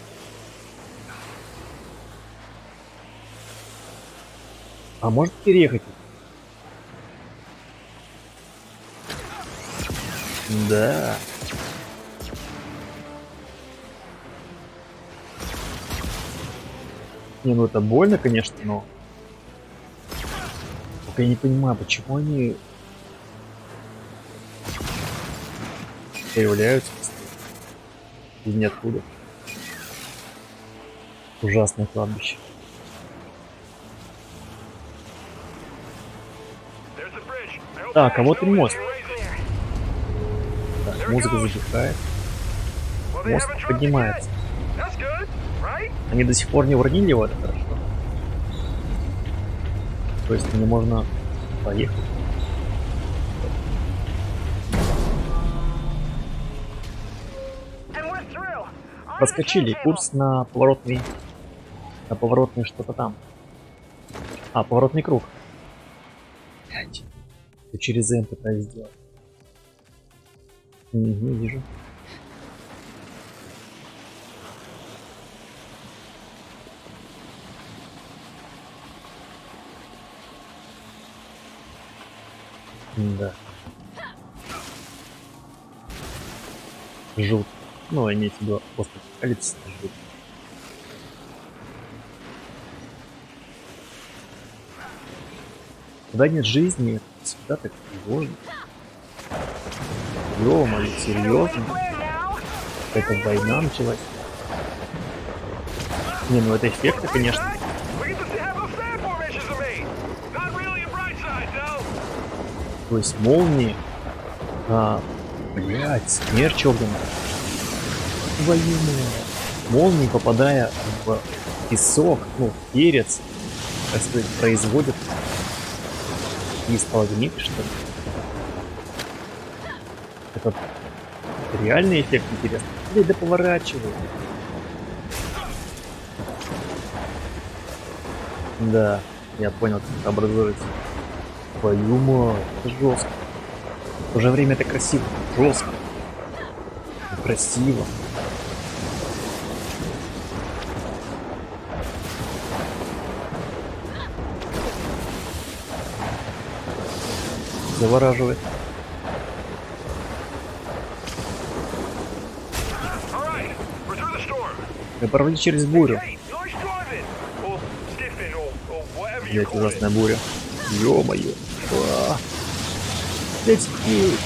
А может переехать? Да. Не, ну это больно, конечно, но... Только я не понимаю, почему они... появляются из ниоткуда. Ужасное кладбище. Так, а вот и мост. Так, музыка затихает. Мост поднимается. Они до сих пор не уронили его, это хорошо. То есть мне можно поехать. Подскочили. Курс на поворотный... На поворотный что-то там. А, поворотный круг. Блять. Ты через М пытаюсь сделать. Угу, вижу. Да. Жут. Ну, имеется в виду после количества жут. Когда нет жизни, это всегда так тревожно. Ё-моё, серьезно? Это война началась. Не, ну это эффектно, конечно. То есть молнии. Блять, смерч огненный. Твою мать. Молнии, попадая в песок, ну, в перец, так сказать, производят из сталагмит, что ли. Это реальный эффект, интересно. Или да поворачиваю. Да, я понял, как это образуется. Твою мать, это жестко. В то же время это красиво, жестко. Красиво. Завораживает. All right, we're through the storm. Мы провели через бурю. Hey, nice driving. Or stiffing, or whatever you Блять, call it. ужасная буря. Ё-моё. А. Блять, ей.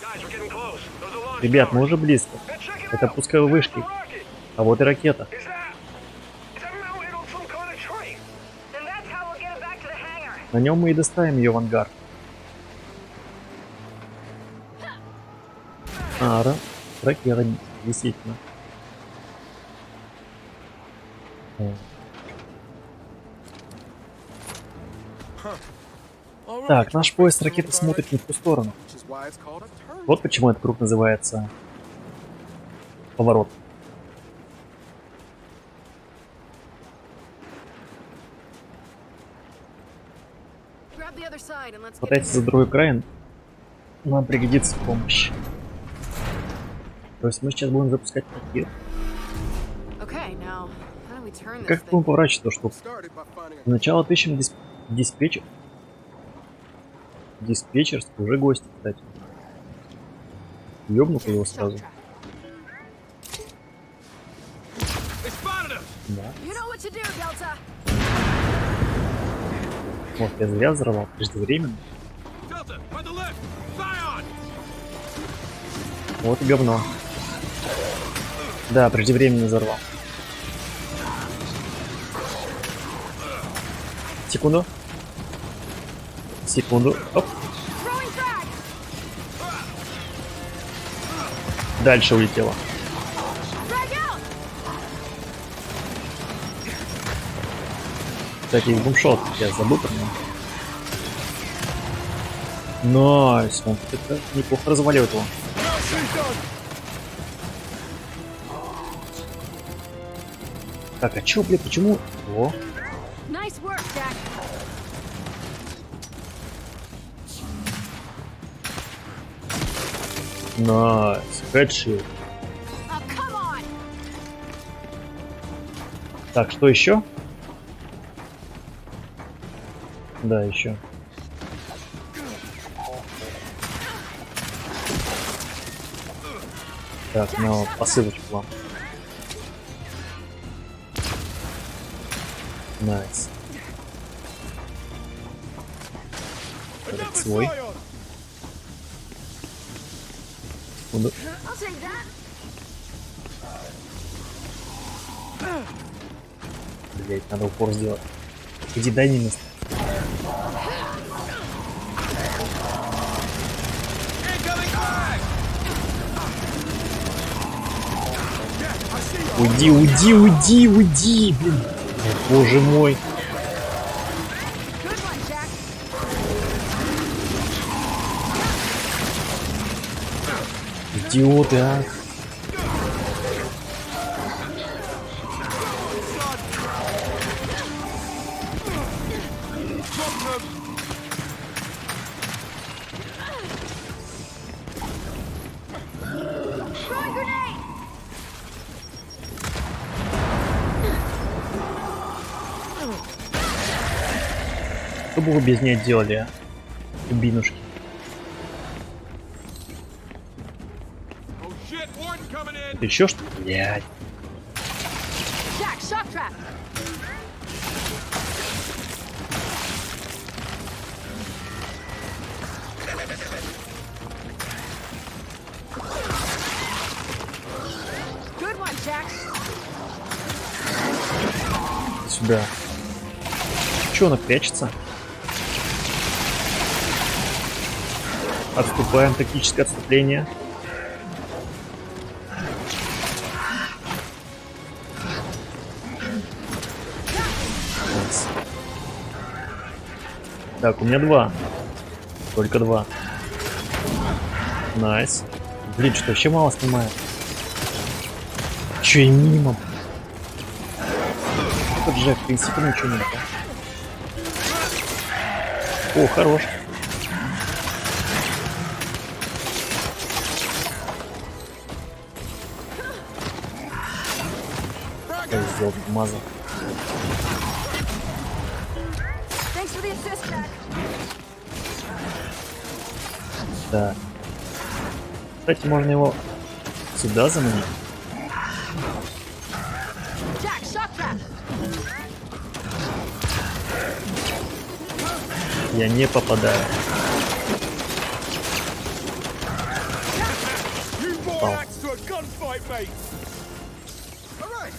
Guys, we're getting close. Those are launch Ребят, мы towers. уже близко. Hey, check it Это out. пусковые вышки. It's a rocket. А вот и ракета. Is that mounted on some kind of train? Then that's how we'll get it back to the hangar. На нем мы и доставим ее в ангар. А, ракета, действительно. О. All right. Так, наш поезд ракеты смотрит не в ту сторону. Which is why it's called a turn. Вот почему этот круг называется поворот. Grab the other side and let's get Хватайтесь за другой край, нам пригодится помощь. То есть мы сейчас будем запускать ракету. Okay, now how do we turn this Как thing? будем поворачивать эту штуку? Started by finding a Сначала отыщем диспетчер. Диспетчерский, уже гости, кстати. Ёбну-ка его сразу. They spotted us. Да. You know what to do, Delta. Вот, я зря взорвал преждевременно. Delta, on the left. Zion. Вот и говно. Да, преждевременно взорвал. Секунду. Секунду. Оп. Throwing frag. Дальше улетело. Frag out. Кстати, из бумшот. Я забыл про него. Найс. Он это неплохо разваливает его. Так, а чё, блин, почему? О, Nice work, Jack. найс. Хедшилд. Oh, come on. Так, что еще? Да, еще. Так, на посылочку вам. Найс. Так, свой. Секунду. I'll take that. Блять, надо упор сделать. Иди, дай мне место. Incoming flag. Уйди, уйди, уйди, уйди, блин. О, боже мой. Good one, Jack. Идиоты, а. Throwing grenade. Что бы вы без нее делали, а? Кубинушки. Oh shit, Warden coming in. Это еще что? Блять. Jack, shock trap. Good one, Jack. Сюда. Че она прячется? Отступаем, тактическое отступление. Найс. Так, у меня два. Только два. Найс. Блин, что вообще мало снимает. Че и мимо. Этот Джек, в принципе, ничего нет. О, хорош. Козёл, мазал. for the assist, Jack. Так. Кстати, можно его сюда заманить. Jack, shock trap. Я не попадаю. You brought Oh. an axe to a gunfight, mate. All right.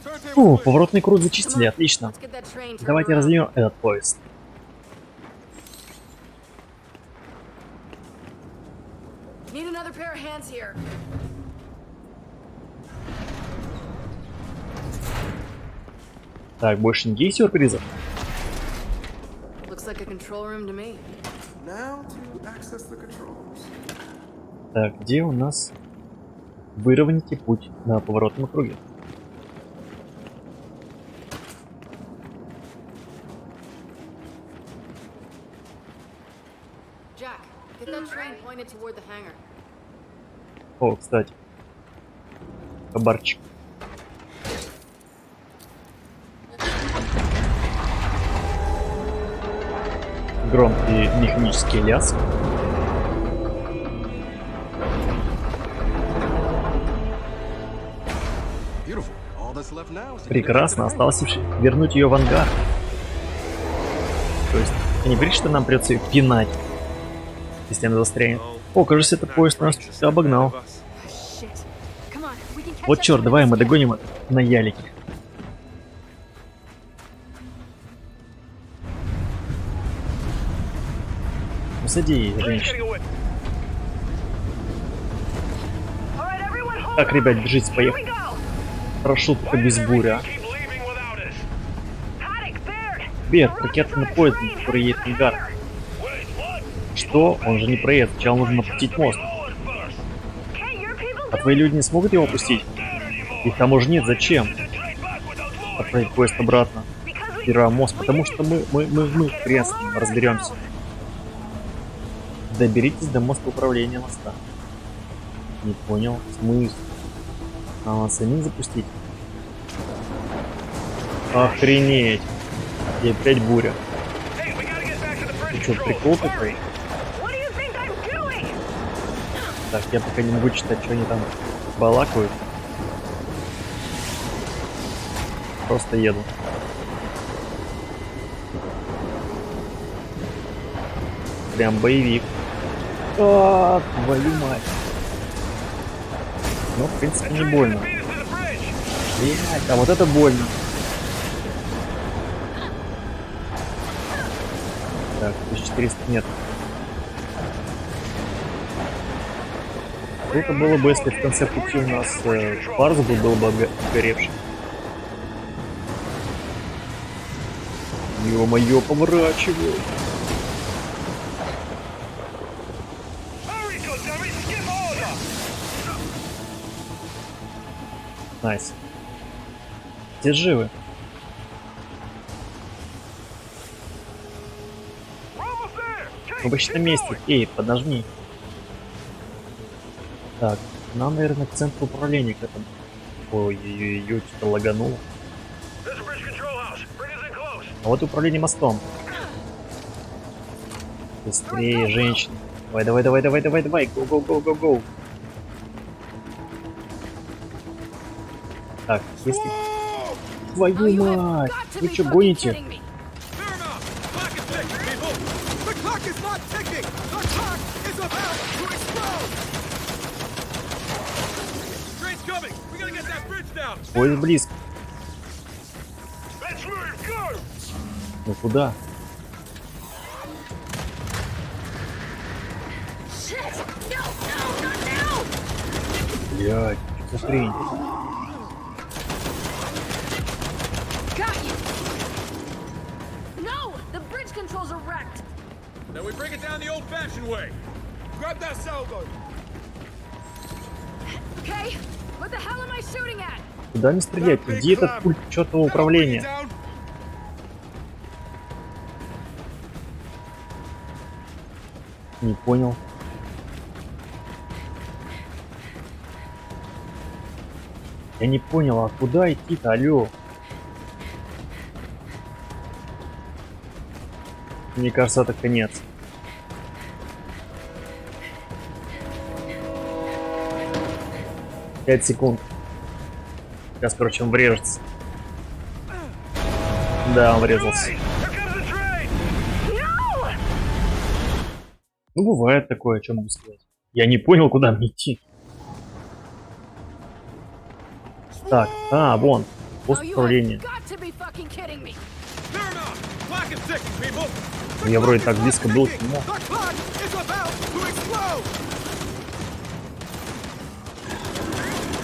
Turntable Фу, switch. поворотный круг зачистили, отлично. Let's get that train turned Давайте around. развернем этот поезд. Need another pair of hands here. Так, больше никаких сюрпризов. Looks like a control room to me. Now to access the controls. Так, где у нас выровняйте путь на поворотном круге? Jack, get that train pointed toward the hangar. О, кстати. Кабарчик. Громкий механический лязг. Beautiful. All that's left now is to get it back to Прекрасно, the осталось лишь вернуть ее в ангар. То есть, не говоришь, что нам придется ее пинать, если она застрянет. О, кажется, этот поезд нас чуть обогнал. Shit. Come on, we can catch Вот up черт, to давай this мы guy. догоним на ялике. Усади, женщина. Так, ребят, держитесь, поехали. Хорошо, только без бури, а. Бет, ракетный поезд, который едет в ангар. Что? Он же не проедет. Сначала нужно опустить мост. А твои люди не смогут его опустить? Их там уже нет, зачем? Отправить поезд обратно. Первый мост, потому что мы хрен с ним разберемся. Доберитесь до моста управления моста. Не понял. Смысл? А, самим запустить? Охренеть. И опять буря. Ты что, прикол такой? Так, я пока не могу читать, что они там балакают. Просто еду. Прям боевик. А, твою мать. Ну, в принципе, не больно. Блять, а вот это больно. Так, 1400 метров. Круто было бы, если в конце пути у нас фарс был бы обгоревший. Ё-моё, поворачиваю. Найс. Все живы. Мы почти на месте. Эй, подожми. Так, нам, наверное, к центру управления к этому. Ой-ой-ой, что-то лагануло. А вот управление мостом. Быстрее, женщина. Давай. Go. Так, если... Oh, Твою you have мать! got to Вы be что, fucking гоните? kidding me. Fair enough. Clock is ticking, people. The clock is not ticking! The clock is about to explode! Train's coming. We gotta get that bridge down. Поезд близко. Let's move. Go. Ну куда? Shit! No, not now! Блядь, что за хрень? Got you! No! The bridge controls are wrecked! Then we bring it down the old-fashioned way. Grab that salvo. Okay? What the hell am I shooting at? Куда не стрелять? Где этот пульт четкого управления? Не понял. Я не понял, а куда идти-то, алё? Мне кажется, это конец. Пять секунд. Сейчас, короче, он врежется. Да, он врезался. Ну, бывает такое, о чем могу сказать. Я не понял, куда мне идти. Так, вон. Пост управления. Fair enough. Clock is ticking, people. Я вроде так близко был к нему. The clock is about to explode!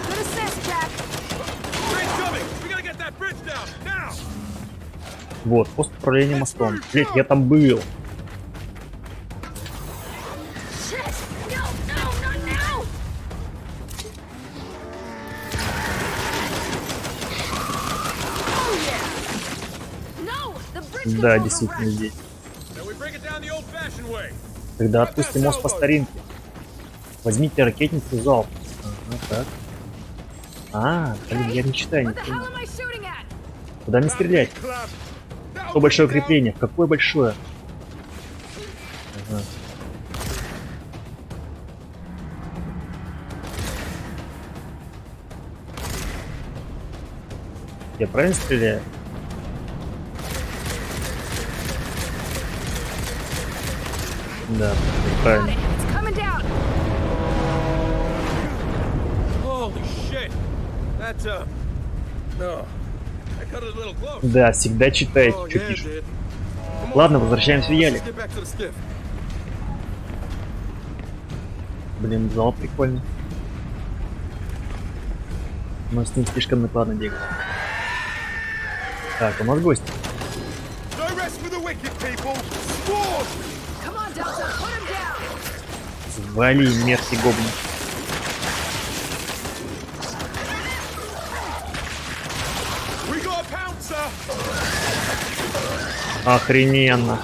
Good assist, Jack. Train's coming. We gotta get that bridge down now. Вот, пост управления мостом. Блять, я там был. Shit! No, no, not now! Oh yeah! No, the bridge Да, controls действительно are здесь. Then we break it down the old-fashioned way. Тогда отпустим мост по старинке. Возьмите ракетницу залп. Ага, так. Блин, я не читаю, не What the hell понимаю. am I shooting at? Куда мне стрелять? Clap. Какое большое укрепление? Какое большое? Ага. Я правильно стреляю? Да, Got правильно. it. It's coming down. Holy shit. That's no. I cut it a little close. Да, всегда читайте, Oh, что yeah, it пишут. did. Come on. Ладно, возвращаемся в Let's ялик. get back to the skiff. Блин, зал прикольный. Но с ним слишком накладно бегать. Так, у нас гость. No rest for the wicked, people. Swords. Come on, Delta. Put him down. Вали, мерзкий гоблин. We got a pouncer. Охрененно.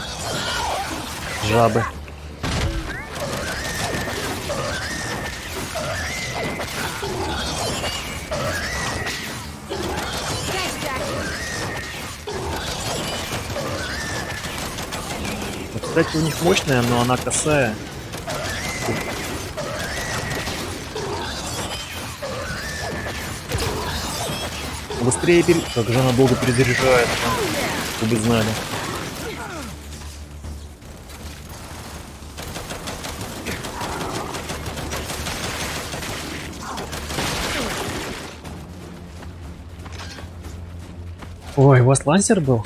Жабы. Thanks, Jack. Вот, кстати, у них мощная, но она косая. Быстрее Как же она долго перезаряжается. Вы бы знали. Ой, у вас лансер был?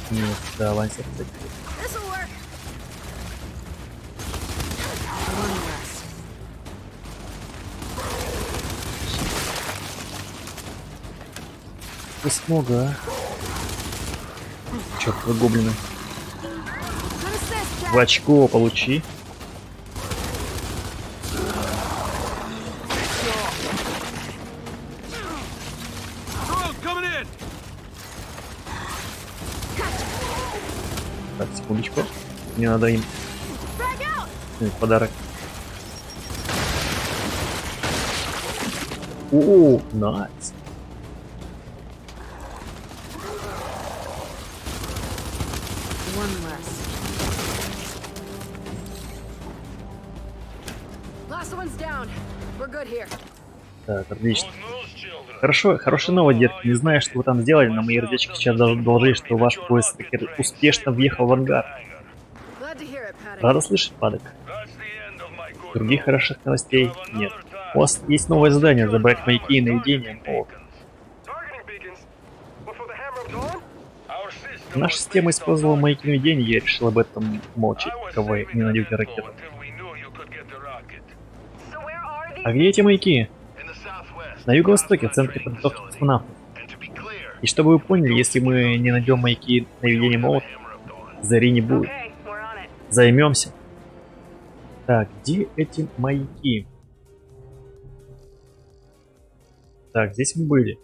Нет, да, лансер, кстати. This'll work. One less. Ты смога, а? Чёртовы гоблины. Good assist, Jack. В очко получи. Drones coming in. Так, секундочку. Мне надо им Frag out. подарок. О, найс. One less. Last one's down. We're good here. Так, отлично. Хорошо, хорошая новость, детки. Не знаю, что вы там сделали, но мои родички сейчас доложили, что ваш поезд таки успешно въехал в ангар. Glad to hear it, Paddock. Рада слышать, Падок. Других хороших новостей нет. У вас есть новое задание — забрать маяки и наведения. О, наша система использовала маяки наведения, я решил об этом молчать, пока вы не найдете ракету. А где эти маяки? На юго-востоке, в центре подготовки космонавтов. И чтобы вы поняли, если мы не найдем маяки наведения молот, зари не будет. Займемся. Так, где эти маяки? Так, здесь мы были.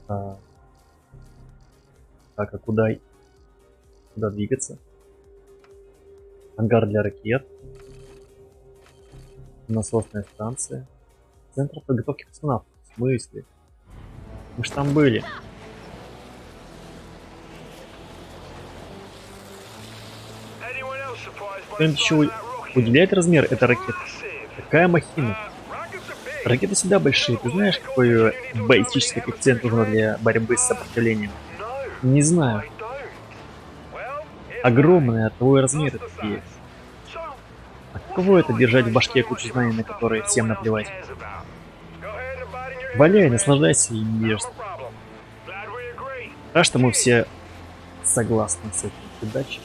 Так, а куда двигаться? Ангар для ракет. Насосная станция. Центр подготовки космонавтов. В смысле? Мы ж там были. кто-нибудь еще уделяет размер этой ракеты? Какая махина? Ракеты всегда большие. Ты знаешь, какой баллистический коэффициент нужно для борьбы с сопротивлением? Не знаю. Огромные, оттого и размеры такие. А каково это держать в башке кучу знаний, на которые всем наплевать? Валяй, наслаждайся и невежеством. Рад, что мы все согласны с этим. Удачи.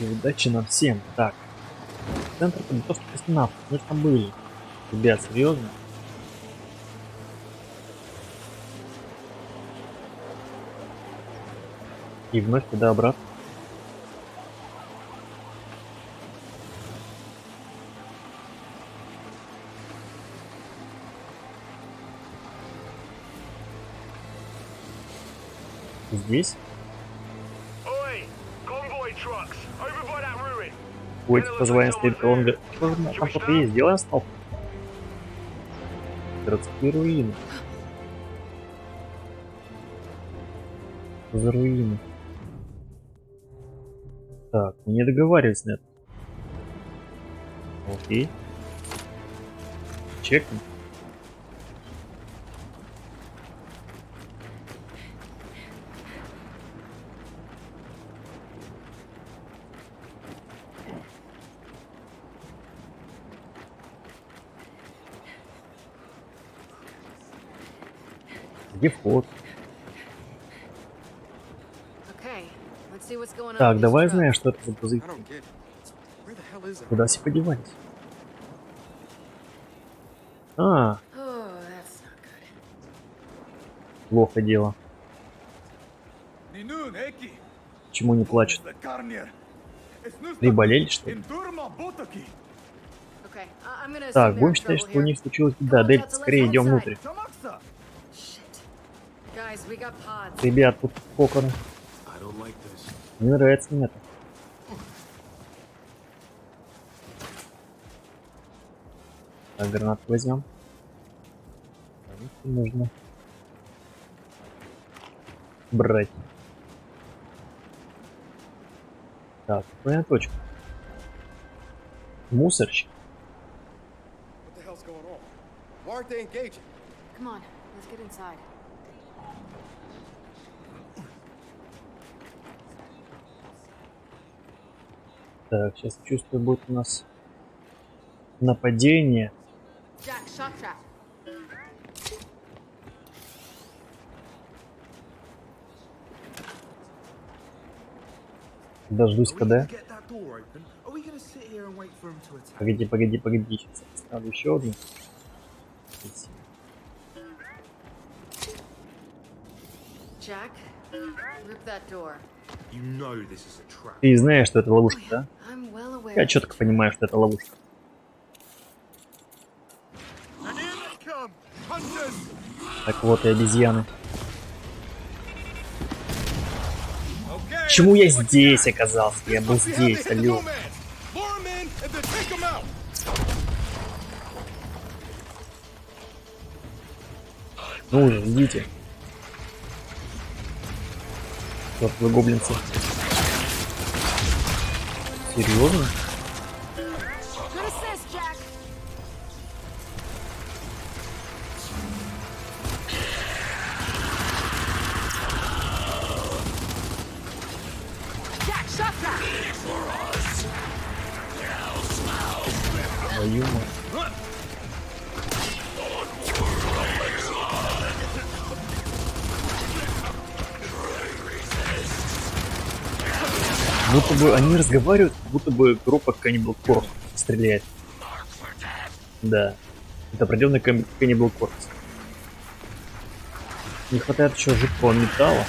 Удачи нам всем. Так. Центр подготовки космонавтов. Мы же там были. Ребят, серьезно? И вновь туда обратно. Здесь? Ой, позвоним стоит колонга. Там кто-то есть, делаем стоп. Городские руины. За руины. Так, мы не договаривались на это. Окей. Чекнем. Где вход? Так, давай знаем, что это за грузовик. Куда все подевались? А, плохо дело. Почему не плачут? Приболели, что ли? Так, будем считать, что у них случилось беда. Дельта, скорее идем внутрь. Ребят, тут коконы. Не нравится мне это. Так, гранату возьмем. Нужно брать. Так, правильная точка. Мусорщик. Так, сейчас чувствую, будет у нас нападение. Дождусь, когда. Погоди. Сейчас я поставлю еще одну. Ты знаешь, что это ловушка, да? Я четко понимаю, что это ловушка. Так вот и обезьяны. Почему я здесь оказался? Я был здесь, алло. Ну уже, идите. Вот вы гоблинцы. Серьезно? Твою мать. Будто бы они разговаривают, будто бы группа Cannibal Corpse стреляет. Да. Это определенный Cannibal Corpse. Не хватает еще жидкого металла.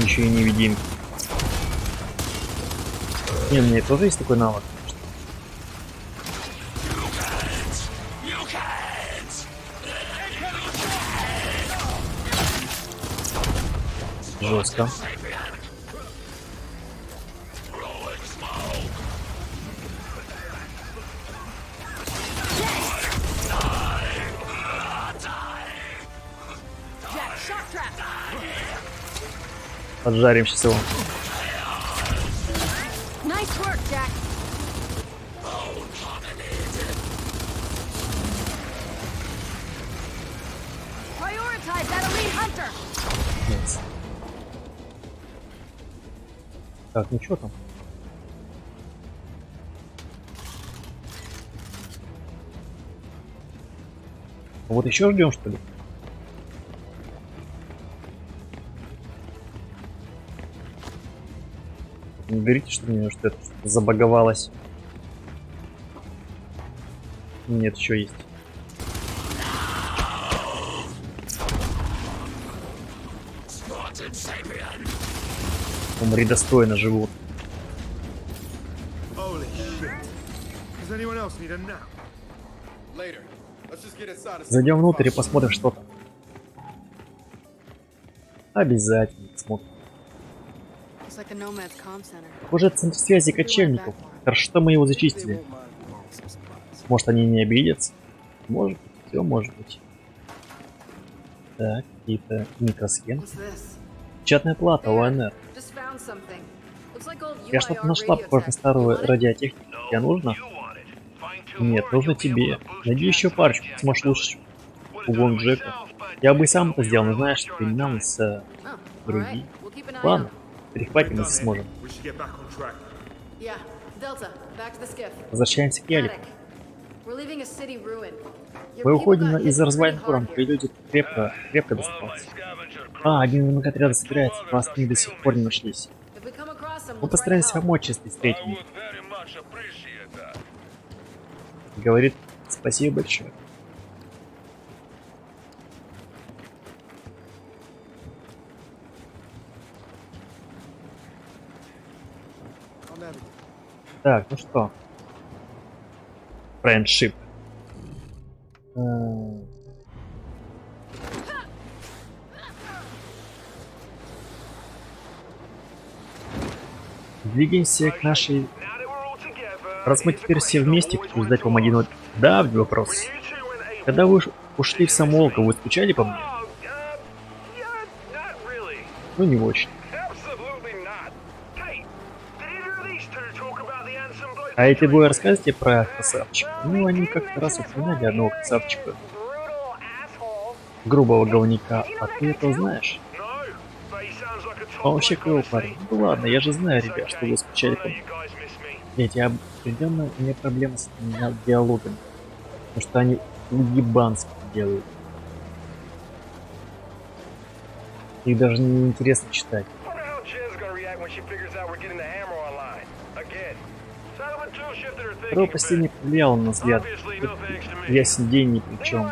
Еще и невидимки. Не, у меня тоже есть такой навык. Жестко. Jack, shock trap. Поджарим сейчас его. Nice work, Jack. Prioritize that elite hunter. Yes. Так, ну что там? Вот еще ждем, что ли? Не говорите, что мне что это что-то забаговалось. Нет, еще есть. Умри достойно, живут. Holy shit. Does anyone else need a nap? Later. Let's just get inside and Зайдем внутрь и посмотрим, что там. Обязательно посмотрим. It's like the Nomad's comm center. Похоже, это центр связи кочевников. Хорошо, что мы его They зачистили. won't mind borrowing some supplies. Может, они не обидятся? Может быть, все может быть. Так, какие-то микросхемы. What's this? Печатная плата ОНР. Just found something. Looks like old Я что-то UIR нашла, radio похоже на tech. старую You want it? радиотехнику. Тебе нужно? Нет, нужно тебе. Найди еще парочку, сможешь лучше угон Джека. Я бы и сам это сделал, но знаешь, криминал с Oh, all другие. right. We'll keep an eye Ладно, out. перехватим, если сможем. We should get back on track. Yeah, Delta, back to the skiff. Возвращаемся к Ялику. Attic. We're leaving a city ruin. Your Мы people уходим got hit из pretty развалин hard форум, here. и люди крепко доступаются. А, один из отряда собирается, просто они до сих пор не нашлись. If we come across them, Мы we'll try to постараемся help. помочь, если встретим их. Говорит, спасибо большое. I'll navigate. Так, ну что? Френдшип. Двигаемся к нашей... Раз мы теперь все вместе, хочу задать вам один вопрос. Когда вы ушли в Самолку, вы скучали по мне? Ну, не очень. А эти двое рассказывайте про красавчика? Ну, они как-то раз упоминали одного красавчика. Грубого говнюка. А ты это знаешь? Он вообще клевый парень. Ну ладно, я же знаю, ребят, что вы скучали по мне. Эти определенно у меня проблемы с этими диалогами. Потому что они уебански делают. Их даже не интересно читать. Второе последнее повлияло на взгляд. Ясен день ни при чем.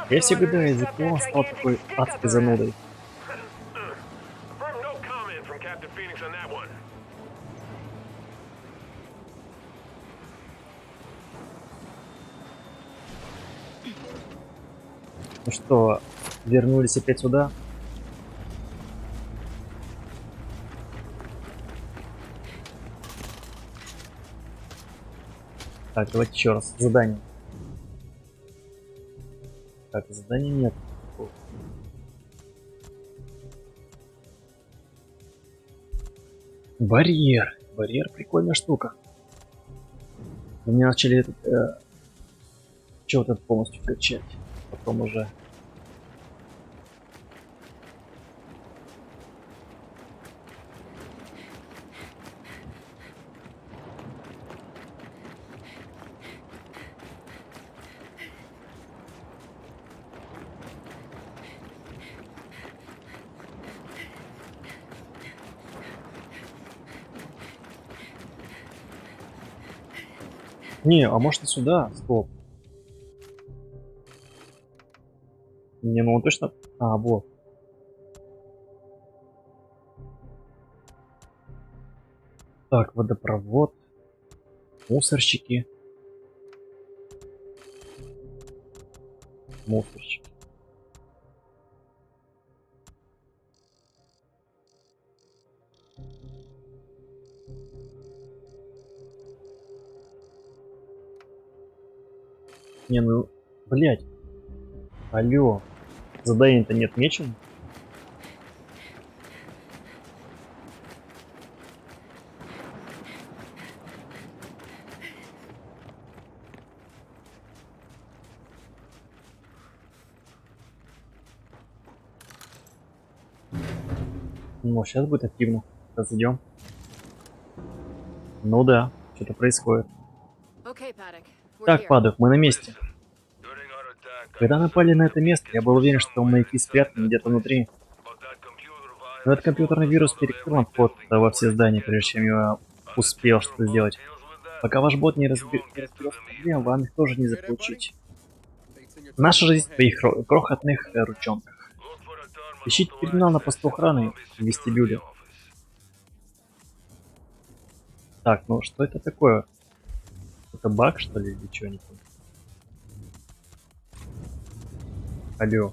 Я все гадаю, из-за кого он стал такой адской занудой. Ну что, вернулись опять сюда? Так, давайте еще раз. Задание. Так, задания нет. Барьер. Барьер прикольная штука. У меня начали этот, что-то полностью качать. Потом уже. Не, а может и сюда? Стоп. Не, ну он точно... А, вот. Так, водопровод. Мусорщики. Мусорщики. Не, ну, блядь. Алло. Задания-то нет, нечем? Ну, сейчас будет активно. Сейчас идем. Ну да, что-то происходит. Okay, Paddock. We're Так, here. Падок, мы на месте. During our attack, I Когда was напали на certain это the место, я beacons был were уверен, что somewhere маяки inside спрятаны that где-то place. внутри. But that computer Но этот virus locked компьютерный us вирус out of перекрыл every нам вход building во before все I could здания, get прежде to чем them. я And успел until your что-то bot сделать. deals with that, Пока ваш бот не you won't get to разберется с them проблемой, either. вам их тоже не Hear that, buddy? заполучить. Fate's in your tiny Наша little жизнь в твоих hands. крохотных ручонках. Look for a terminal Ищите to терминал на access посту in the охраны lobby в security вестибюле. office. Так, ну что это такое? Это баг, что ли, или что, не понял? Алло.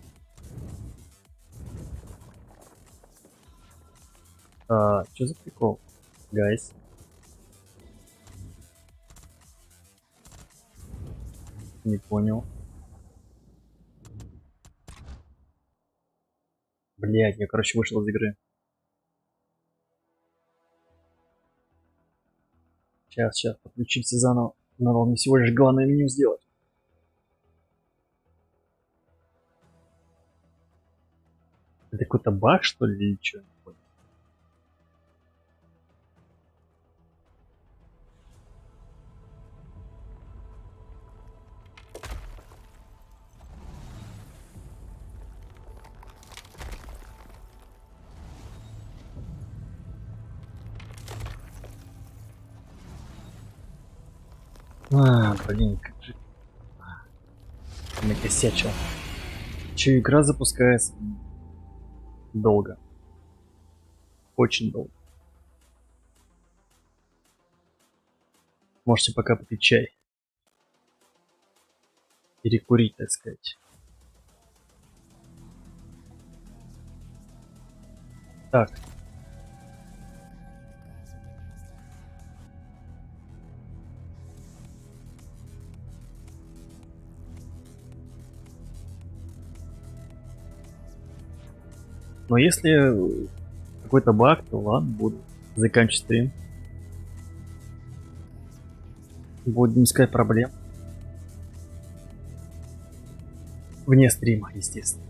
Что за прикол? Гайс. Не понял. Блять, я, короче, вышел из игры. Сейчас, подключимся заново. Надо мне всего лишь главное меню сделать. Это какой-то баг, что ли, или что? Блин, как же... Накосячил. Че, игра запускается долго. Очень долго. Можете пока попить чай. Перекурить, так сказать. Так. Но если какой-то баг, то ладно, буду заканчивать стрим. Будем искать проблем. Вне стрима, естественно.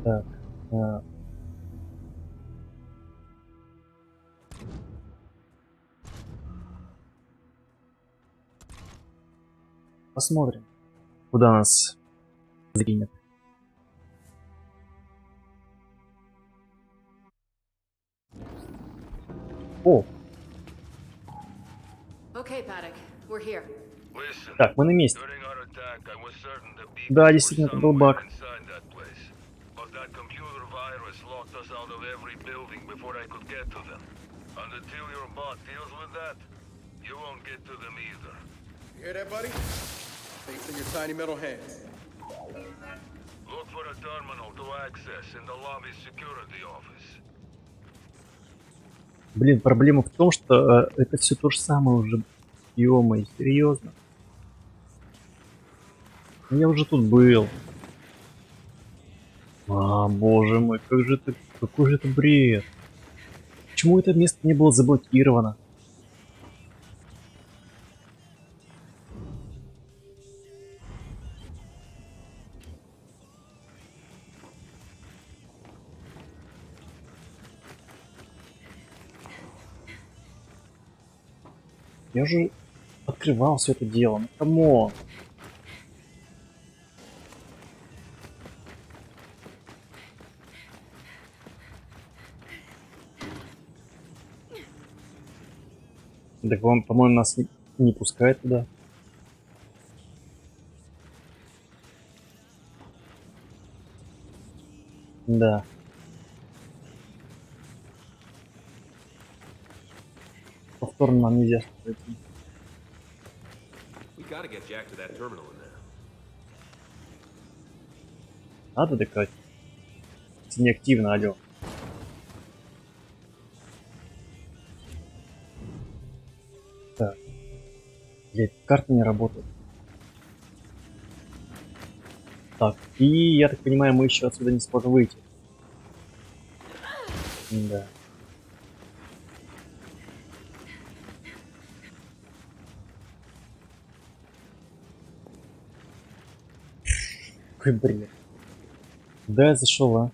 Так. Посмотрим, куда нас закинет. О, Okay, Paddock. We're here. Listen, так, мы на месте. during our attack, I was certain the Да, beacons were действительно, это был somewhere баг. inside that place. But that computer virus locked us out of every building before I could get to them. And until your bot deals with that, you won't get to them either. You hear that, buddy? Fate's in your tiny metal hands. Look for a terminal to access in the lobby security office. Блин, проблема в том, что это все то же самое уже. Ё-моё, серьезно. Я уже тут был. Боже мой, как же это, какой же это бред. Почему это место не было заблокировано? Я уже открывал все это дело. Ну, камон. Так вам, по-моему, нас не пускают туда. Да. Повторно нам нельзя пройти. We gotta get Jack to that terminal in there. Надо доказать. Это неактивно, алло. Так. Блять, карта не работает. Так, и я так понимаю, мы еще отсюда не сможем выйти. Да. Какой бред. Да, я зашел, а.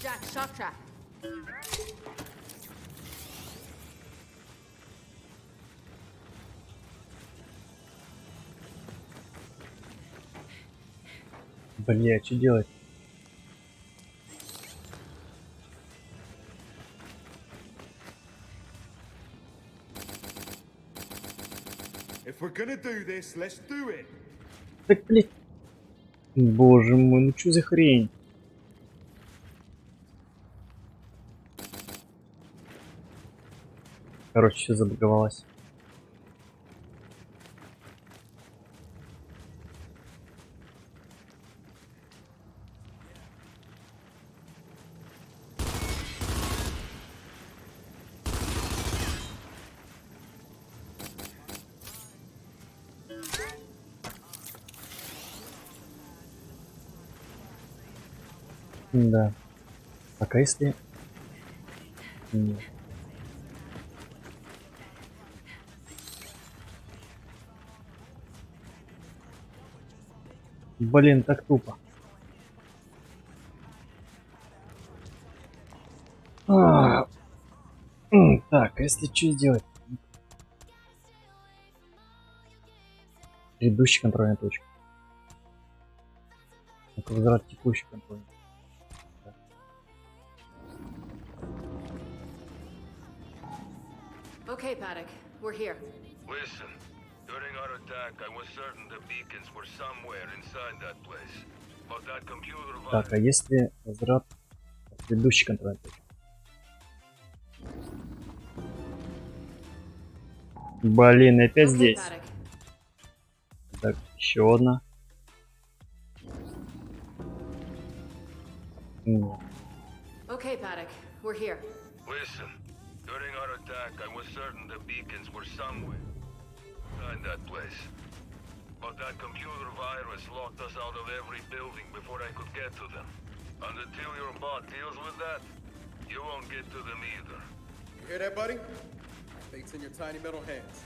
Jack, shock track. Бля, что делать? If we're gonna do this, let's do it. Так, блядь. Боже мой, ну что за хрень? Короче, все забаговалось. Да. Пока если... Нет. Блин, так тупо. Так, а если что сделать? Предыдущая контрольная точка. Это возврат текущей контрольной. Okay, Paddock, we're here. Listen, during our attack, I was certain the beacons were somewhere inside that place. But that computer Так, а если возврат к предыдущей контрольной точке? Блин, опять Okay, здесь. Paddock. Так, еще одна. Нет. Okay, Paddock, we're here. Listen, during our attack, I was certain the beacons were somewhere inside that place. But that computer virus locked us out of every building before I could get to them. And until your bot deals with that, you won't get to them either. You hear that, buddy? Fate's in your tiny metal hands.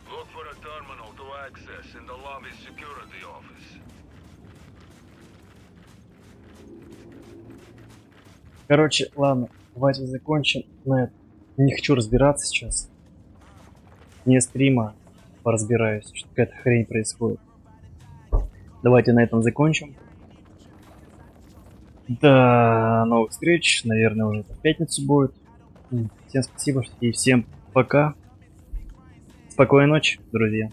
Look for a terminal to access in the lobby's security office. Короче, ладно, давайте закончим на этом. Не хочу разбираться сейчас. Не стрима поразбираюсь, что какая-то хрень происходит. Давайте на этом закончим. До новых встреч, наверное, уже в пятницу будет. Всем спасибо и всем пока. Спокойной ночи, друзья.